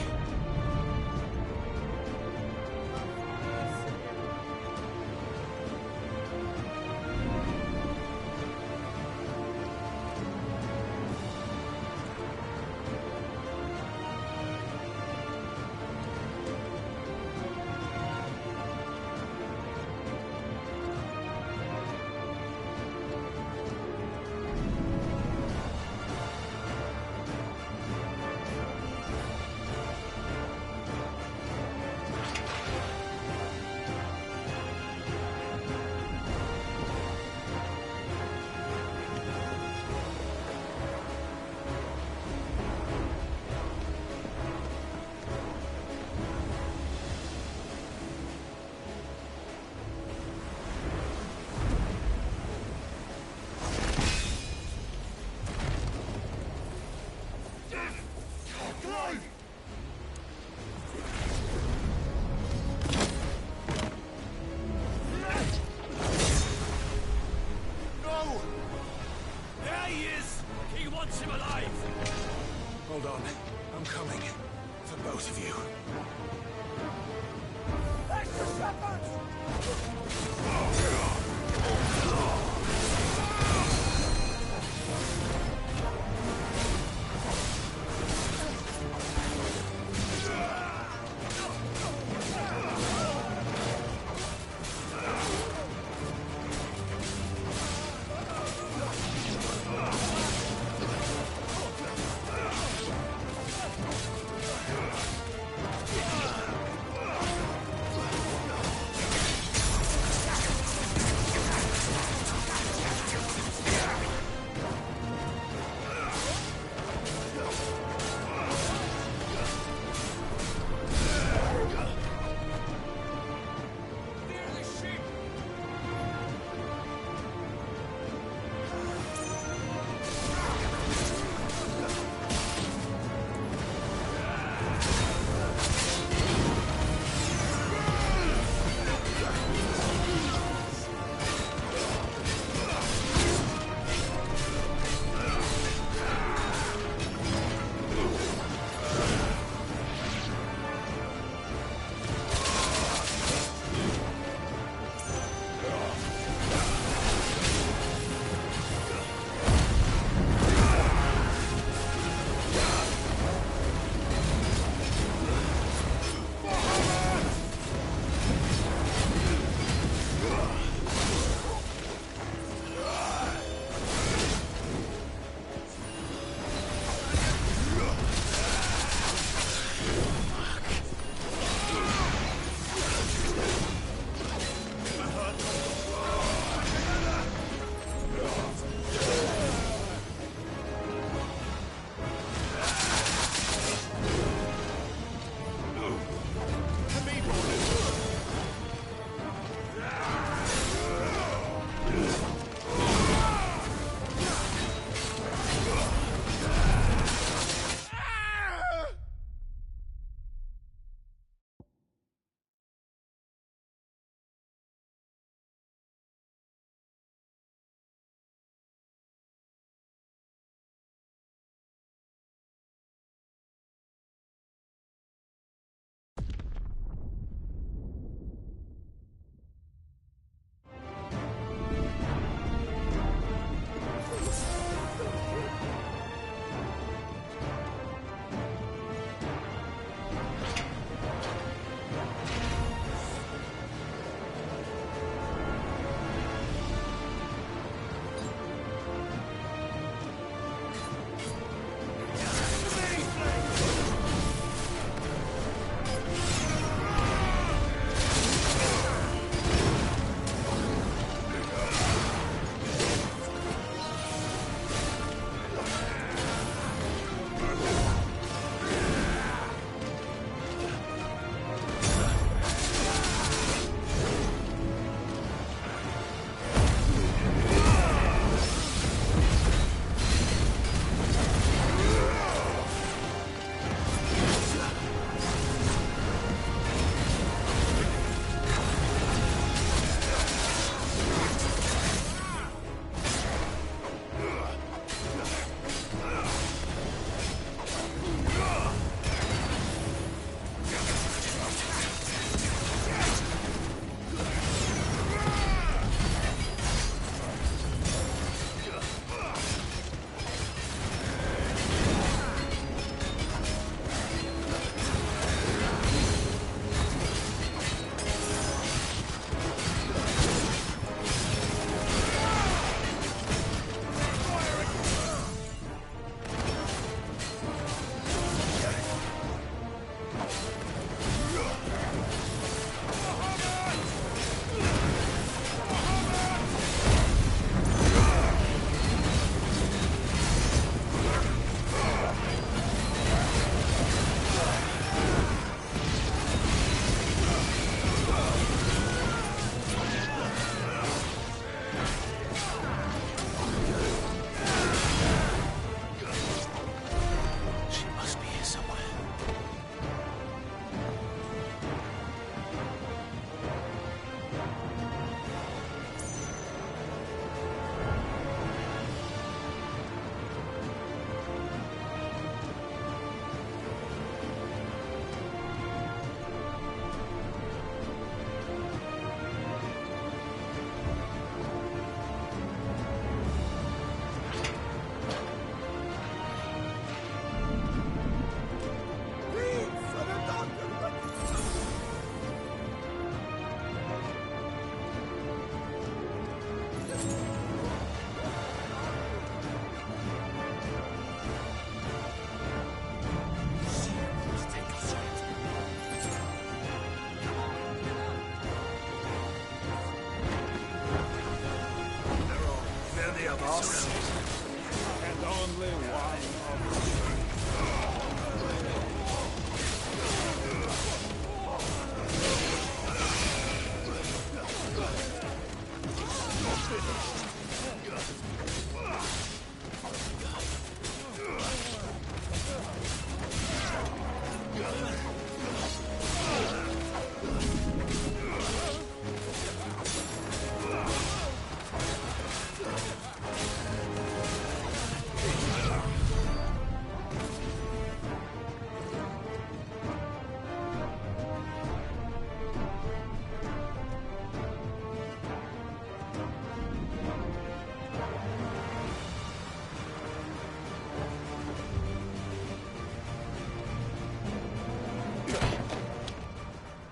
And only one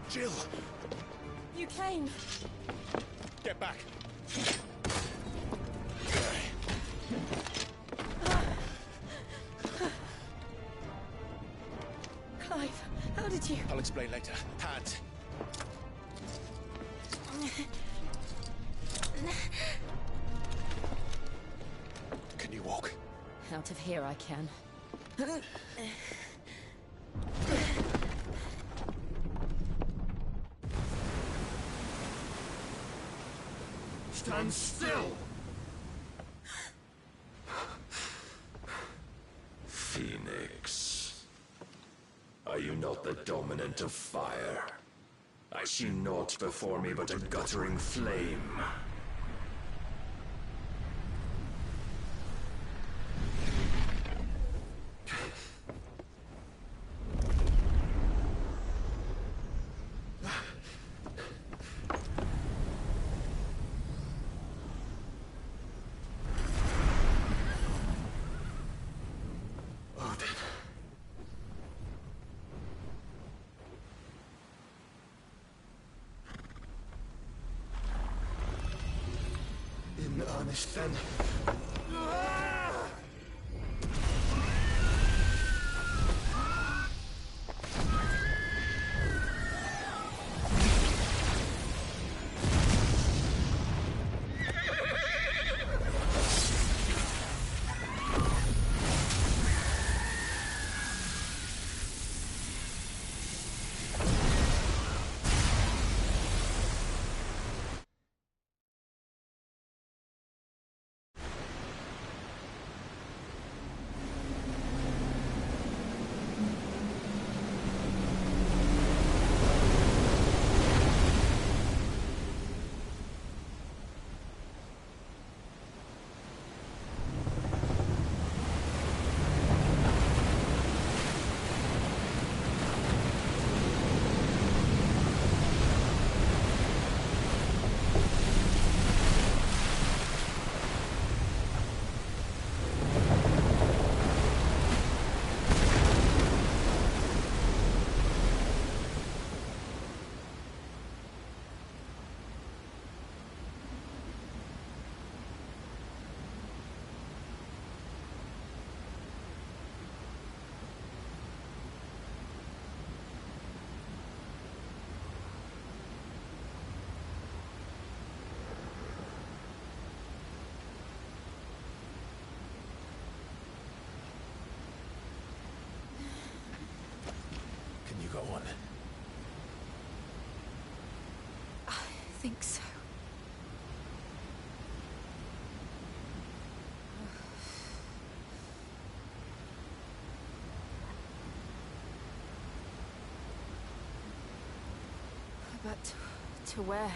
Jill! You came. Get back. Clive, how did you... I'll explain later. Hands. Can you walk? Out of here I can. Stand still! Phoenix. Are you not the dominant of fire? I see naught before me but a guttering flame. In earnest, then. Can you go on? I think so. But to where?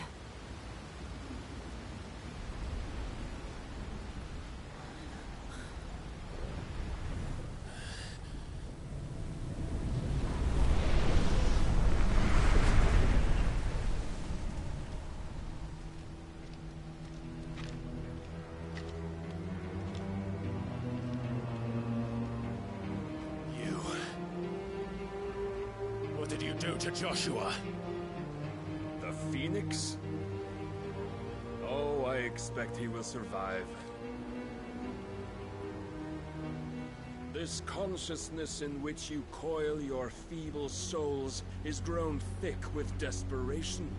What did you do to Joshua? The Phoenix? Oh, I expect he will survive. This consciousness in which you coil your feeble souls is grown thick with desperation.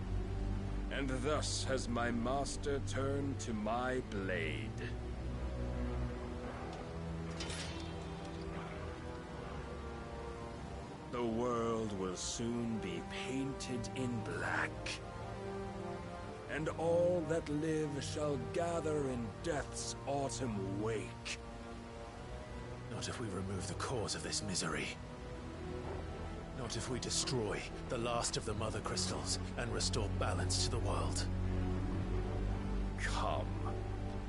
And thus has my master turned to my blade. The world will soon be painted in black. And all that live shall gather in death's autumn wake. Not if we remove the cause of this misery. Not if we destroy the last of the Mother Crystals and restore balance to the world. Come.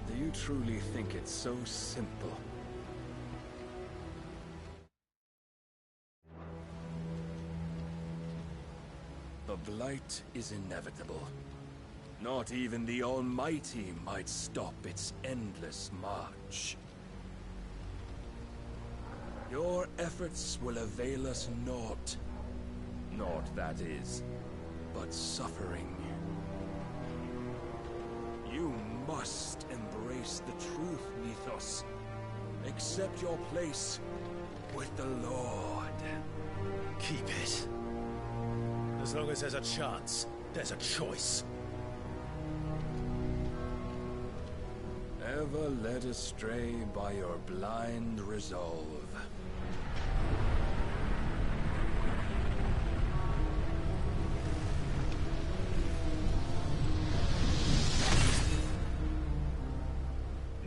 Do you truly think it's so simple? The Blight is inevitable. Not even the Almighty might stop its endless march. Your efforts will avail us naught. Naught, that is, but suffering. You must embrace the truth, Mythos. Accept your place with the Lord. Keep it. As long as there's a chance, there's a choice. Ever led astray by your blind resolve.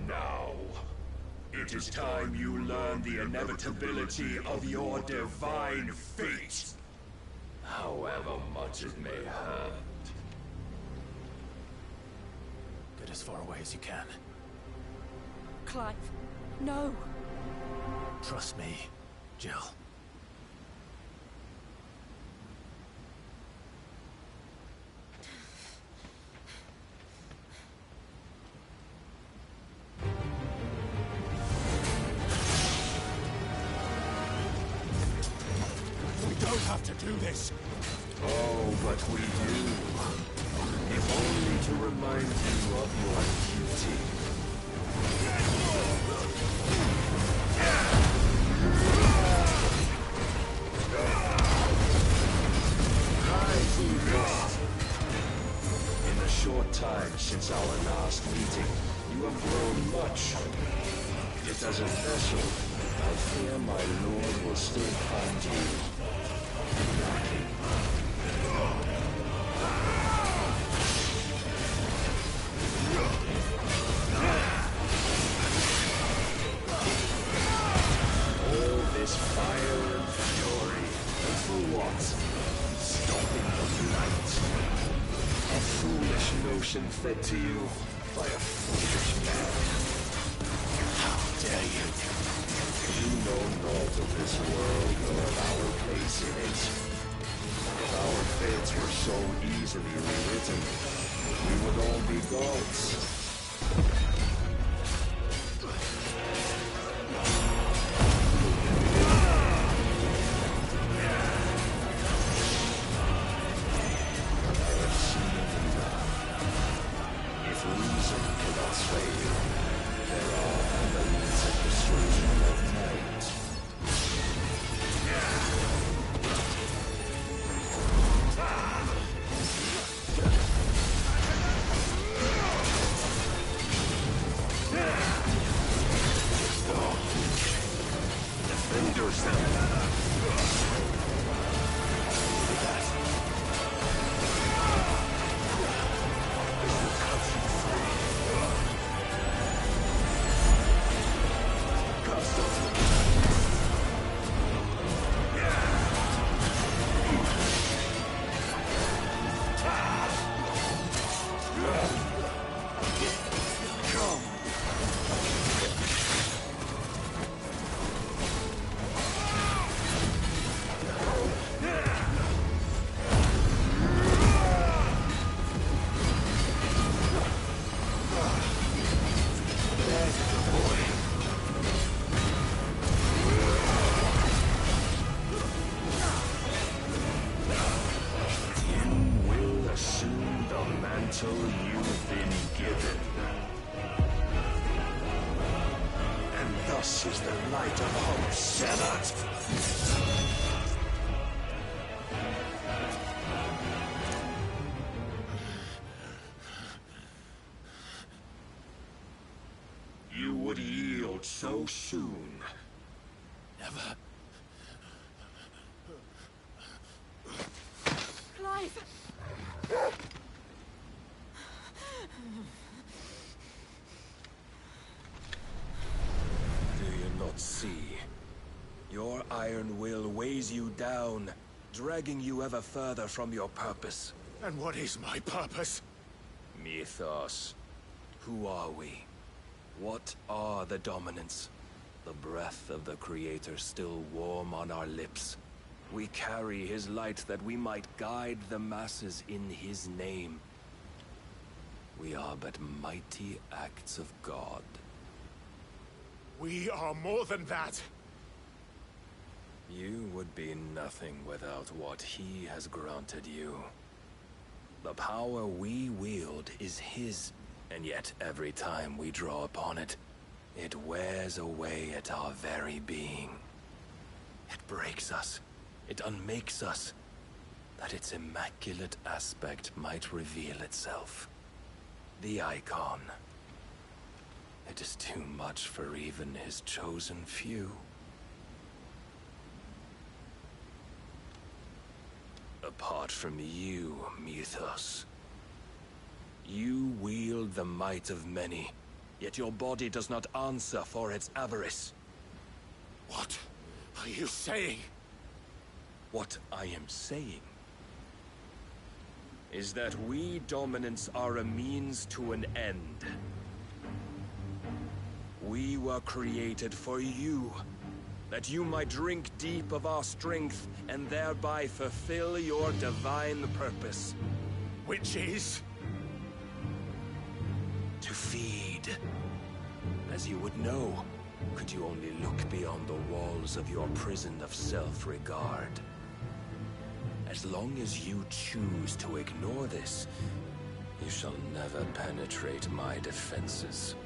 Now, it is time you learn the inevitability of your divine fate. However much it may hurt. Get as far away as you can. Clive, no. Trust me, Jill. We don't have to do this. Oh, but we do. If only to remind you of your duty. In the short time since our last meeting, you have grown much. Yet as a vessel, I fear my lord will still find you lacking. All this fire and fury, and for what? Stopping the light. A foolish notion fed to you by a foolish man. How dare you? You know naught of this world or of our place in it. If our fates were so easily rewritten, we would all be gods. You've been given. And thus is the light of hope severed. You would yield so soon. Never. Clive! Do you not see? Your iron will weighs you down, dragging you ever further from your purpose. And what is my purpose? Mythos. Who are we? What are the dominants? The breath of the Creator still warm on our lips. We carry his light that we might guide the masses in his name. We are but mighty acts of God. We are more than that. You would be nothing without what he has granted you. The power we wield is his, and yet every time we draw upon it, it wears away at our very being. It breaks us. It unmakes us, that its immaculate aspect might reveal itself. The icon. It is too much for even his chosen few. Apart from you, Mythos, you wield the might of many, yet your body does not answer for its avarice. What are you saying? What I am saying is that we dominants are a means to an end. We were created for you, that you might drink deep of our strength and thereby fulfill your divine purpose. Which is? To feed. As you would know, could you only look beyond the walls of your prison of self-regard. As long as you choose to ignore this, you shall never penetrate my defenses.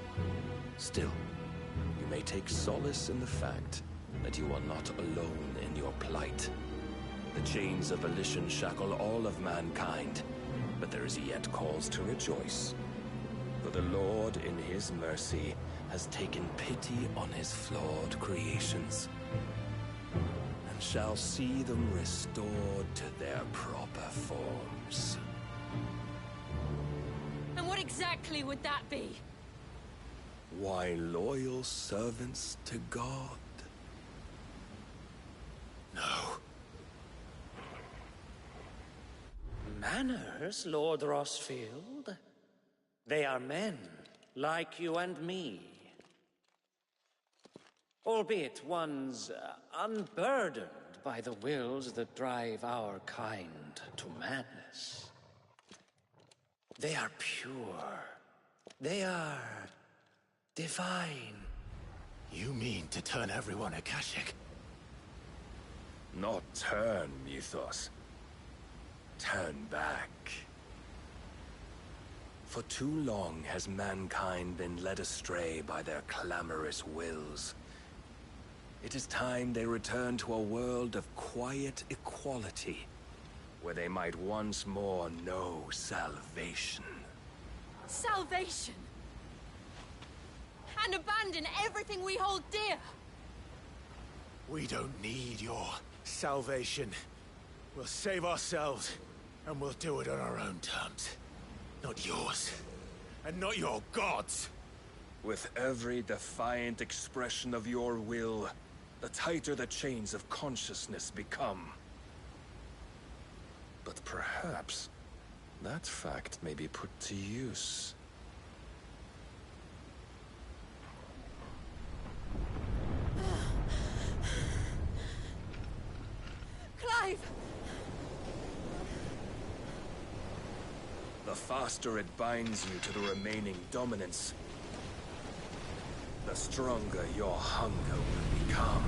Still, you may take solace in the fact that you are not alone in your plight. The chains of volition shackle all of mankind, but there is yet cause to rejoice. For the Lord, in his mercy, has taken pity on his flawed creations, and shall see them restored to their proper forms. And what exactly would that be? Why, loyal servants to God. No. Manners, Lord Rosfield? They are men, like you and me. Albeit ones unburdened by the wills that drive our kind to madness. They are pure. They are divine. You mean to turn everyone Akashic? Not turn, Mythos. Turn back. For too long has mankind been led astray by their clamorous wills. It is time they return to a world of quiet equality, where they might once more know salvation. Salvation! And abandon everything we hold dear! We don't need your salvation. We'll save ourselves, and we'll do it on our own terms. Not yours. And not your gods. With every defiant expression of your will, the tighter the chains of consciousness become. But perhaps that fact may be put to use. Clive! The faster it binds you to the remaining dominance, the stronger your hunger will become.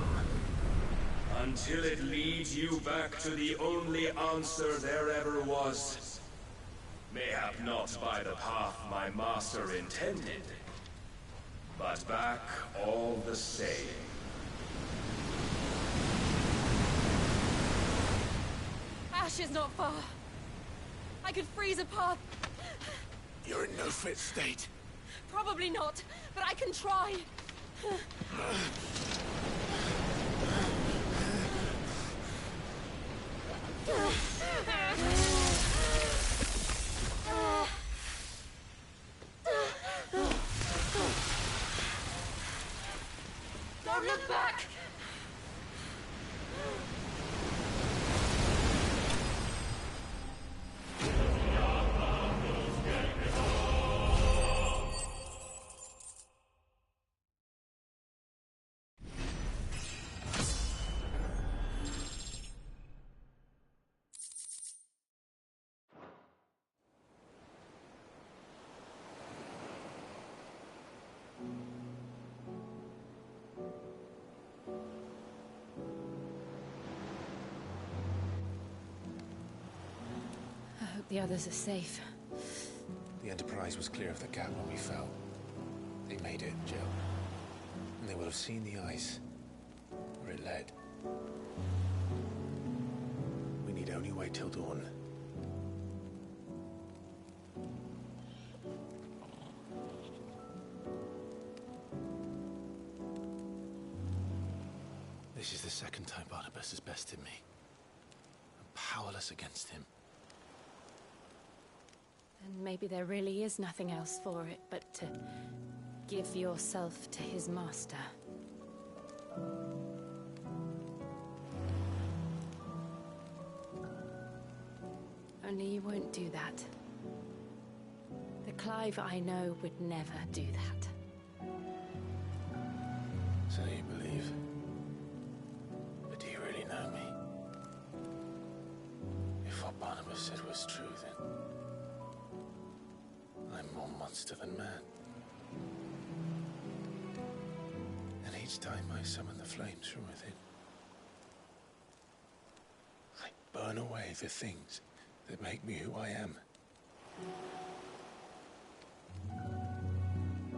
Until it leads you back to the only answer there ever was. Mayhap not by the path my master intended, but back all the same. Ash is not far. I could freeze a path. You're in no fit state. Probably not, but I can try. Don't look back! I hope the others are safe. The Enterprise was clear of the gap when we fell. They made it, Jill. And they will have seen the ice, where it led. We need only wait till dawn. This is the second time Barnabas has bested me. I'm powerless against him. And maybe there really is nothing else for it but to give yourself to his master. Only you won't do that. The Clive I know would never do that. So you believe? But do you really know me? If what Barnabas said was true, then I'm more monster than man. And each time I summon the flames from within, I burn away the things that make me who I am.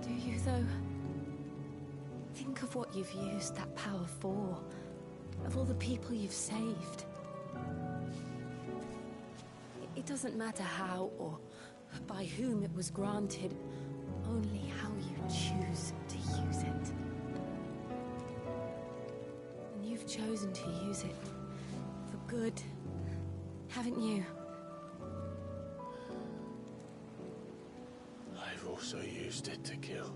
Do you, though? Think of what you've used that power for. Of all the people you've saved. It doesn't matter how or by whom it was granted, only how you choose to use it. And you've chosen to use it for good, haven't you? I've also used it to kill.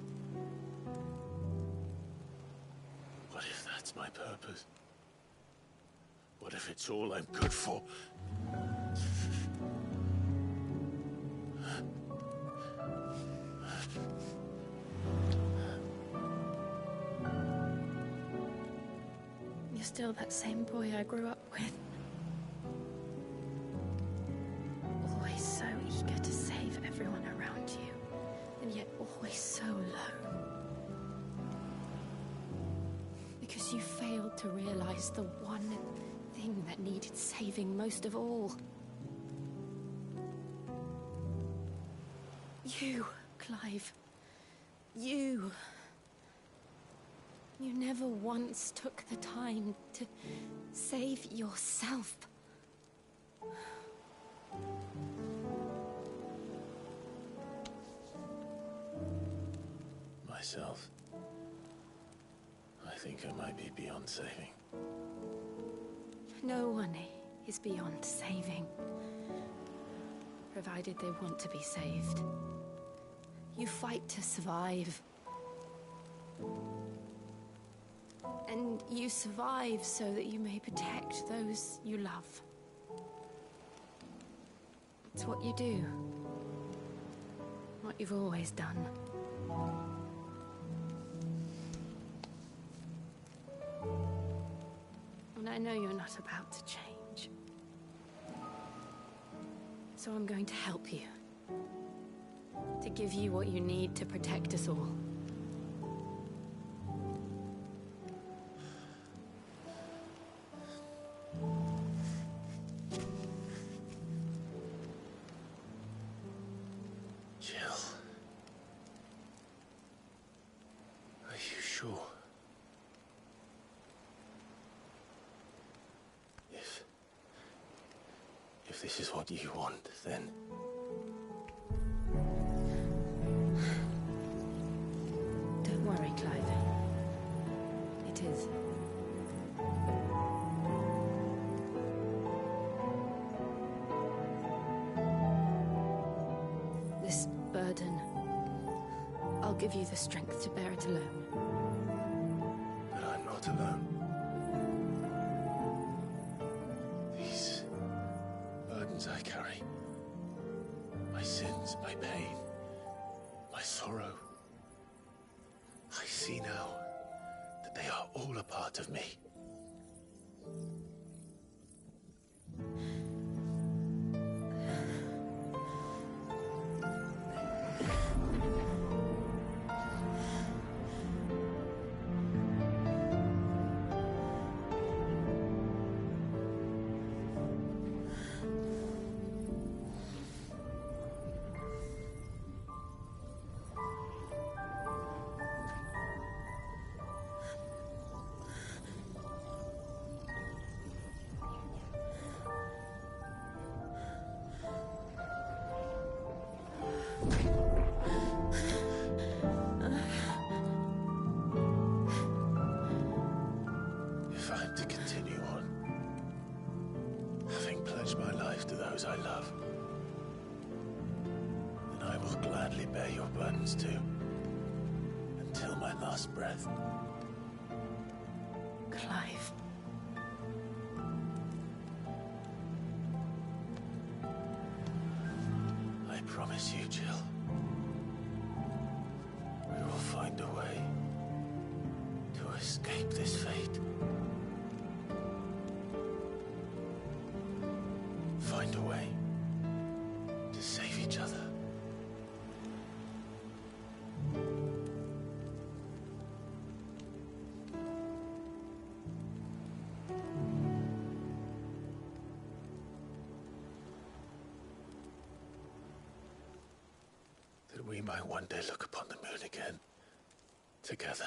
What if that's my purpose? What if it's all I'm good for? You're still that same boy I grew up with. Always so eager to save everyone around you, and yet always so low. Because you failed to realize the one thing that needed saving most of all. You, Clive. You. You never once took the time to save yourself. Myself. I think I might be beyond saving. No one is beyond saving. Provided they want to be saved. You fight to survive. And you survive so that you may protect those you love. It's what you do. What you've always done. And I know you're not about to change. So I'm going to help you. To give you what you need to protect us all. If this is what you want, then... Don't worry, Clive. It is. This burden, I'll give you the strength to bear it alone. But I'm not alone. These burdens I carry, my sins, my pain, my sorrow, I see now that they are all a part of me. If I am to continue on, having pledged my life to those I love, then I will gladly bear your burdens too, until my last breath. Clive. I promise you, Jill, we will find a way to escape this fate. Find a way to save each other. That we might one day look upon the moon again, together.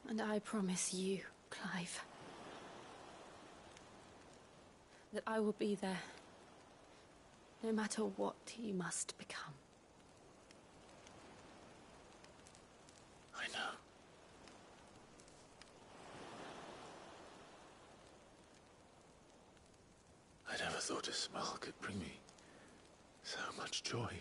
And I promise you, Clive, that I will be there, no matter what you must become. I know. I never thought a smile could bring me so much joy.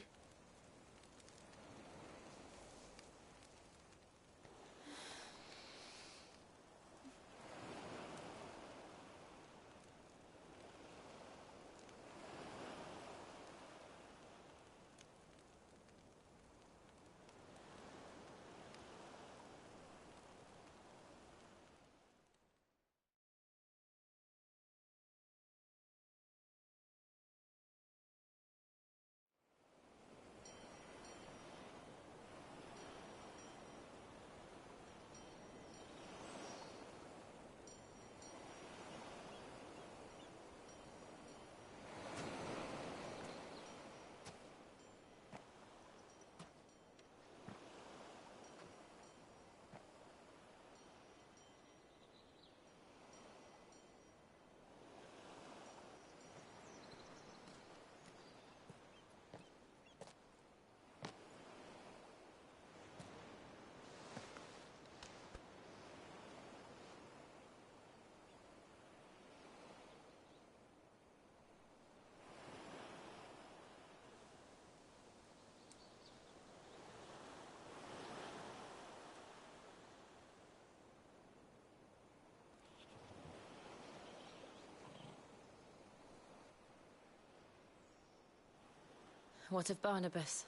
What of Barnabas?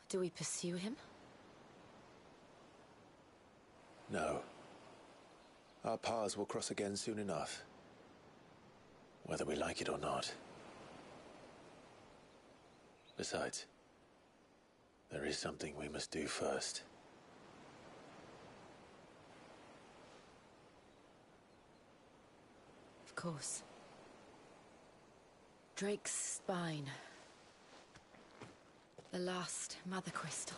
Do we pursue him? No. Our paths will cross again soon enough. Whether we like it or not. Besides, there is something we must do first. Of course. Drake's spine. The last Mother Crystal.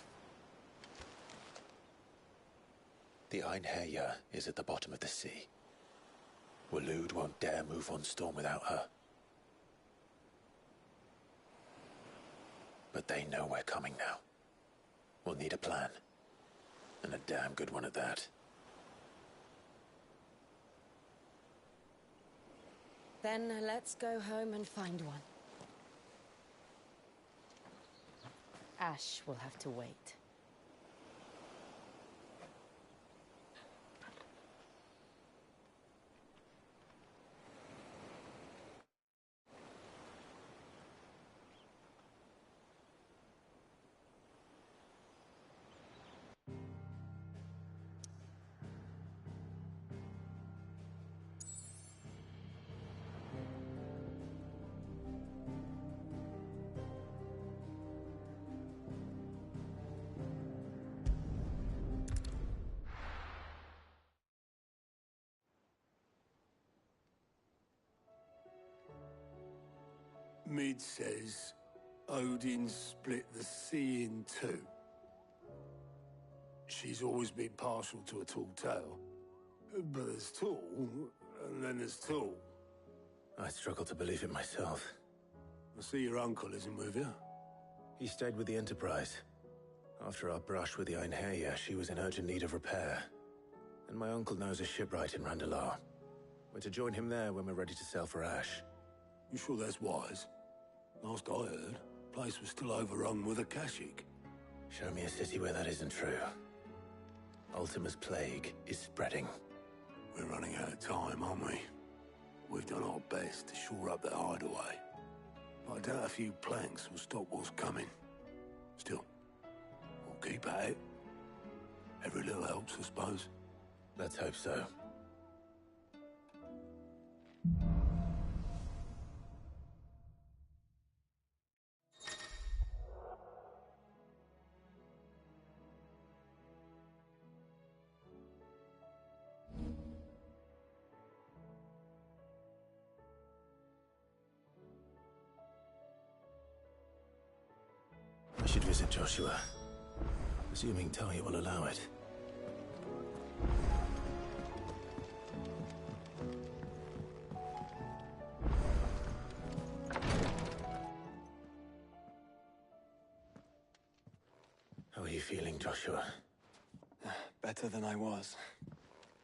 The Einherjar is at the bottom of the sea. Waloed won't dare move on Storm without her. But they know we're coming now. We'll need a plan. And a damn good one at that. Then let's go home and find one. Ash will have to wait. Mid says Odin split the sea in two. She's always been partial to a tall tale. But there's tall, and then there's tall. I struggle to believe it myself. I see your uncle isn't with you. He stayed with the Enterprise. After our brush with the Einherja, she was in urgent need of repair. And my uncle knows a shipwright in Randalar. We're to join him there when we're ready to sail for Ash. You sure that's wise? Last I heard, the place was still overrun with Akashic. Show me a city where that isn't true. Ultima's plague is spreading. We're running out of time, aren't we? We've done our best to shore up that hideaway. But I doubt a few planks will stop what's coming. Still, we'll keep at it. Every little helps, I suppose. Let's hope so. I should visit Joshua, assuming Talia will allow it. How are you feeling, Joshua? Better than I was.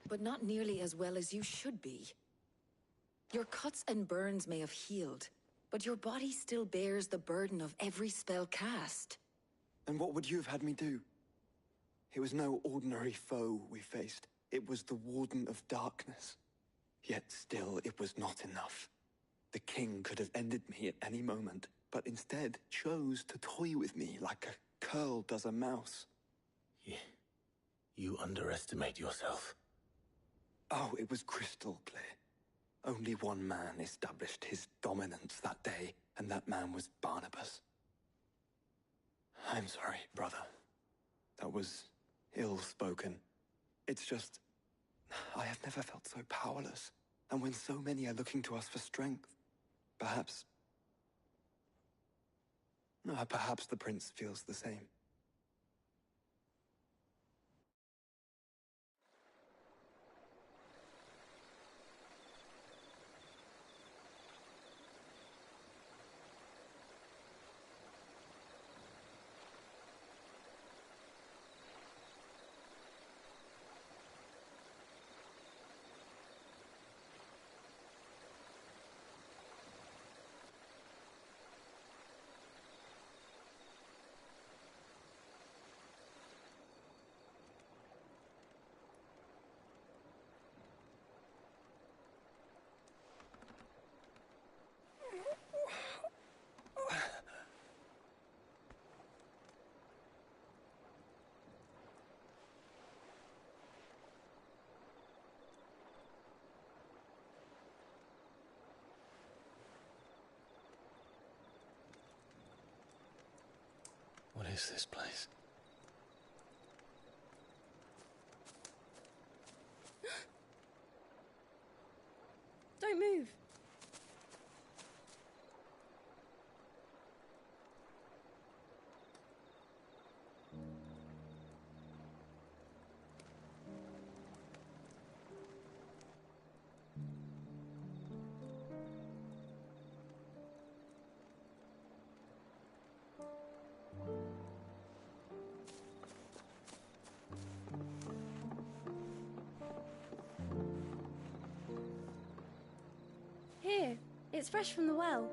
But not nearly as well as you should be. Your cuts and burns may have healed, but your body still bears the burden of every spell cast. And what would you have had me do? It was no ordinary foe we faced. It was the Warden of Darkness. Yet still, it was not enough. The king could have ended me at any moment, but instead chose to toy with me like a curl does a mouse. You underestimate yourself. Oh, it was crystal clear. Only one man established his dominance that day, and that man was Barnabas. I'm sorry, brother. That was ill-spoken. It's just, I have never felt so powerless. And when so many are looking to us for strength, perhaps the prince feels the same. What is this place? Don't move. Here, it's fresh from the well.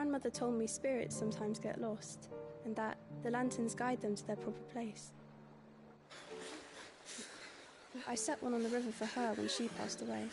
Grandmother told me spirits sometimes get lost, and that the lanterns guide them to their proper place. I set one on the river for her when she passed away.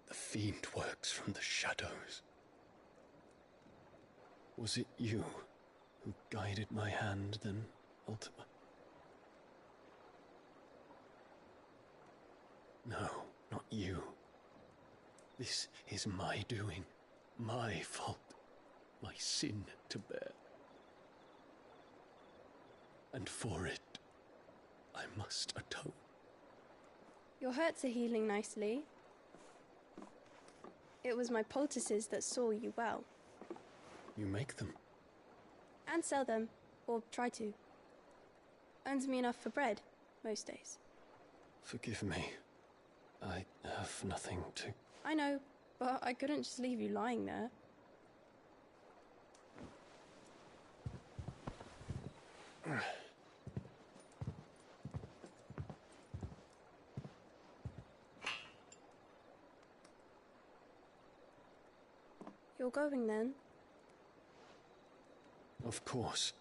The fiend works from the shadows. Was it you who guided my hand then, Ultima? No, not you. This is my doing, my fault, my sin to bear. And for it, I must atone. Your hurts are healing nicely. It was my poultices that saw you well. You make them? And sell them, or try to. Earns me enough for bread, most days. Forgive me. I have nothing to... I know, but I couldn't just leave you lying there. You're going then? Of course.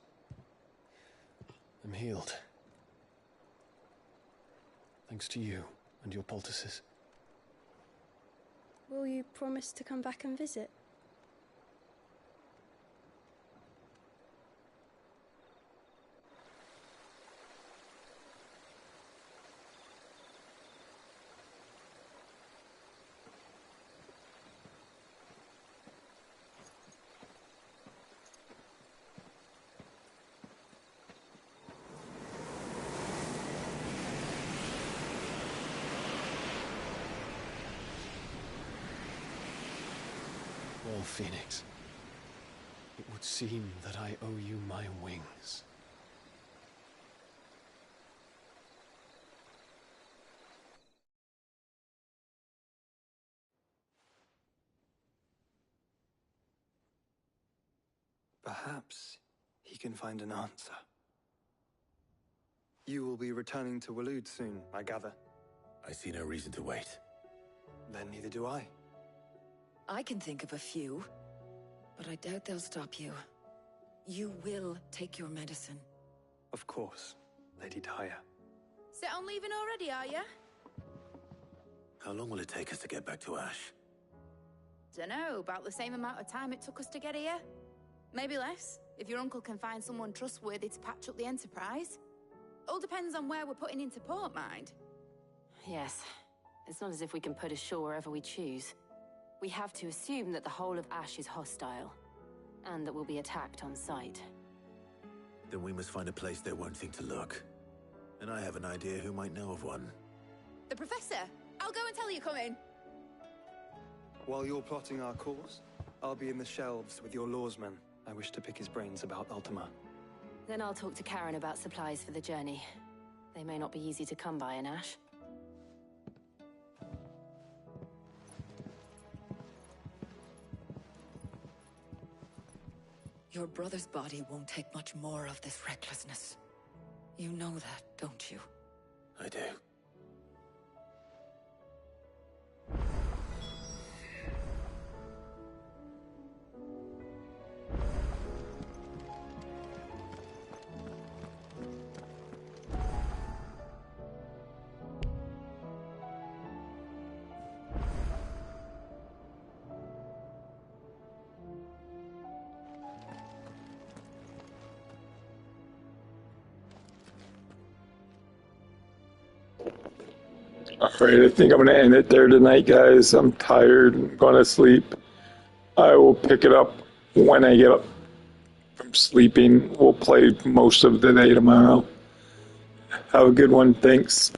I'm healed. Thanks to you and your poultices. Will you promise to come back and visit? Well, Phoenix, it would seem that I owe you my wings. Perhaps he can find an answer. You will be returning to Waloed soon, I gather. I see no reason to wait. Then neither do I. I can think of a few, but I doubt they'll stop you. You will take your medicine. Of course, Lady Daya. Set on leaving already, are you? How long will it take us to get back to Ash? Dunno, about the same amount of time it took us to get here. Maybe less, if your uncle can find someone trustworthy to patch up the Enterprise. All depends on where we're putting into port, mind. Yes. It's not as if we can put ashore wherever we choose. We have to assume that the whole of Ash is hostile, and that we'll be attacked on sight. Then we must find a place they won't think to look. And I have an idea who might know of one. The Professor! I'll go and tell you come in. While you're plotting our course, I'll be in the shelves with your lawsman. I wish to pick his brains about Ultima. Then I'll talk to Karen about supplies for the journey. They may not be easy to come by in Ash. Your brother's body won't take much more of this recklessness. You know that, don't you? I do. Alright, I think I'm going to end it there tonight, guys. I'm tired. I'm going to sleep. I will pick it up when I get up from sleeping. We'll play most of the day tomorrow. Have a good one. Thanks.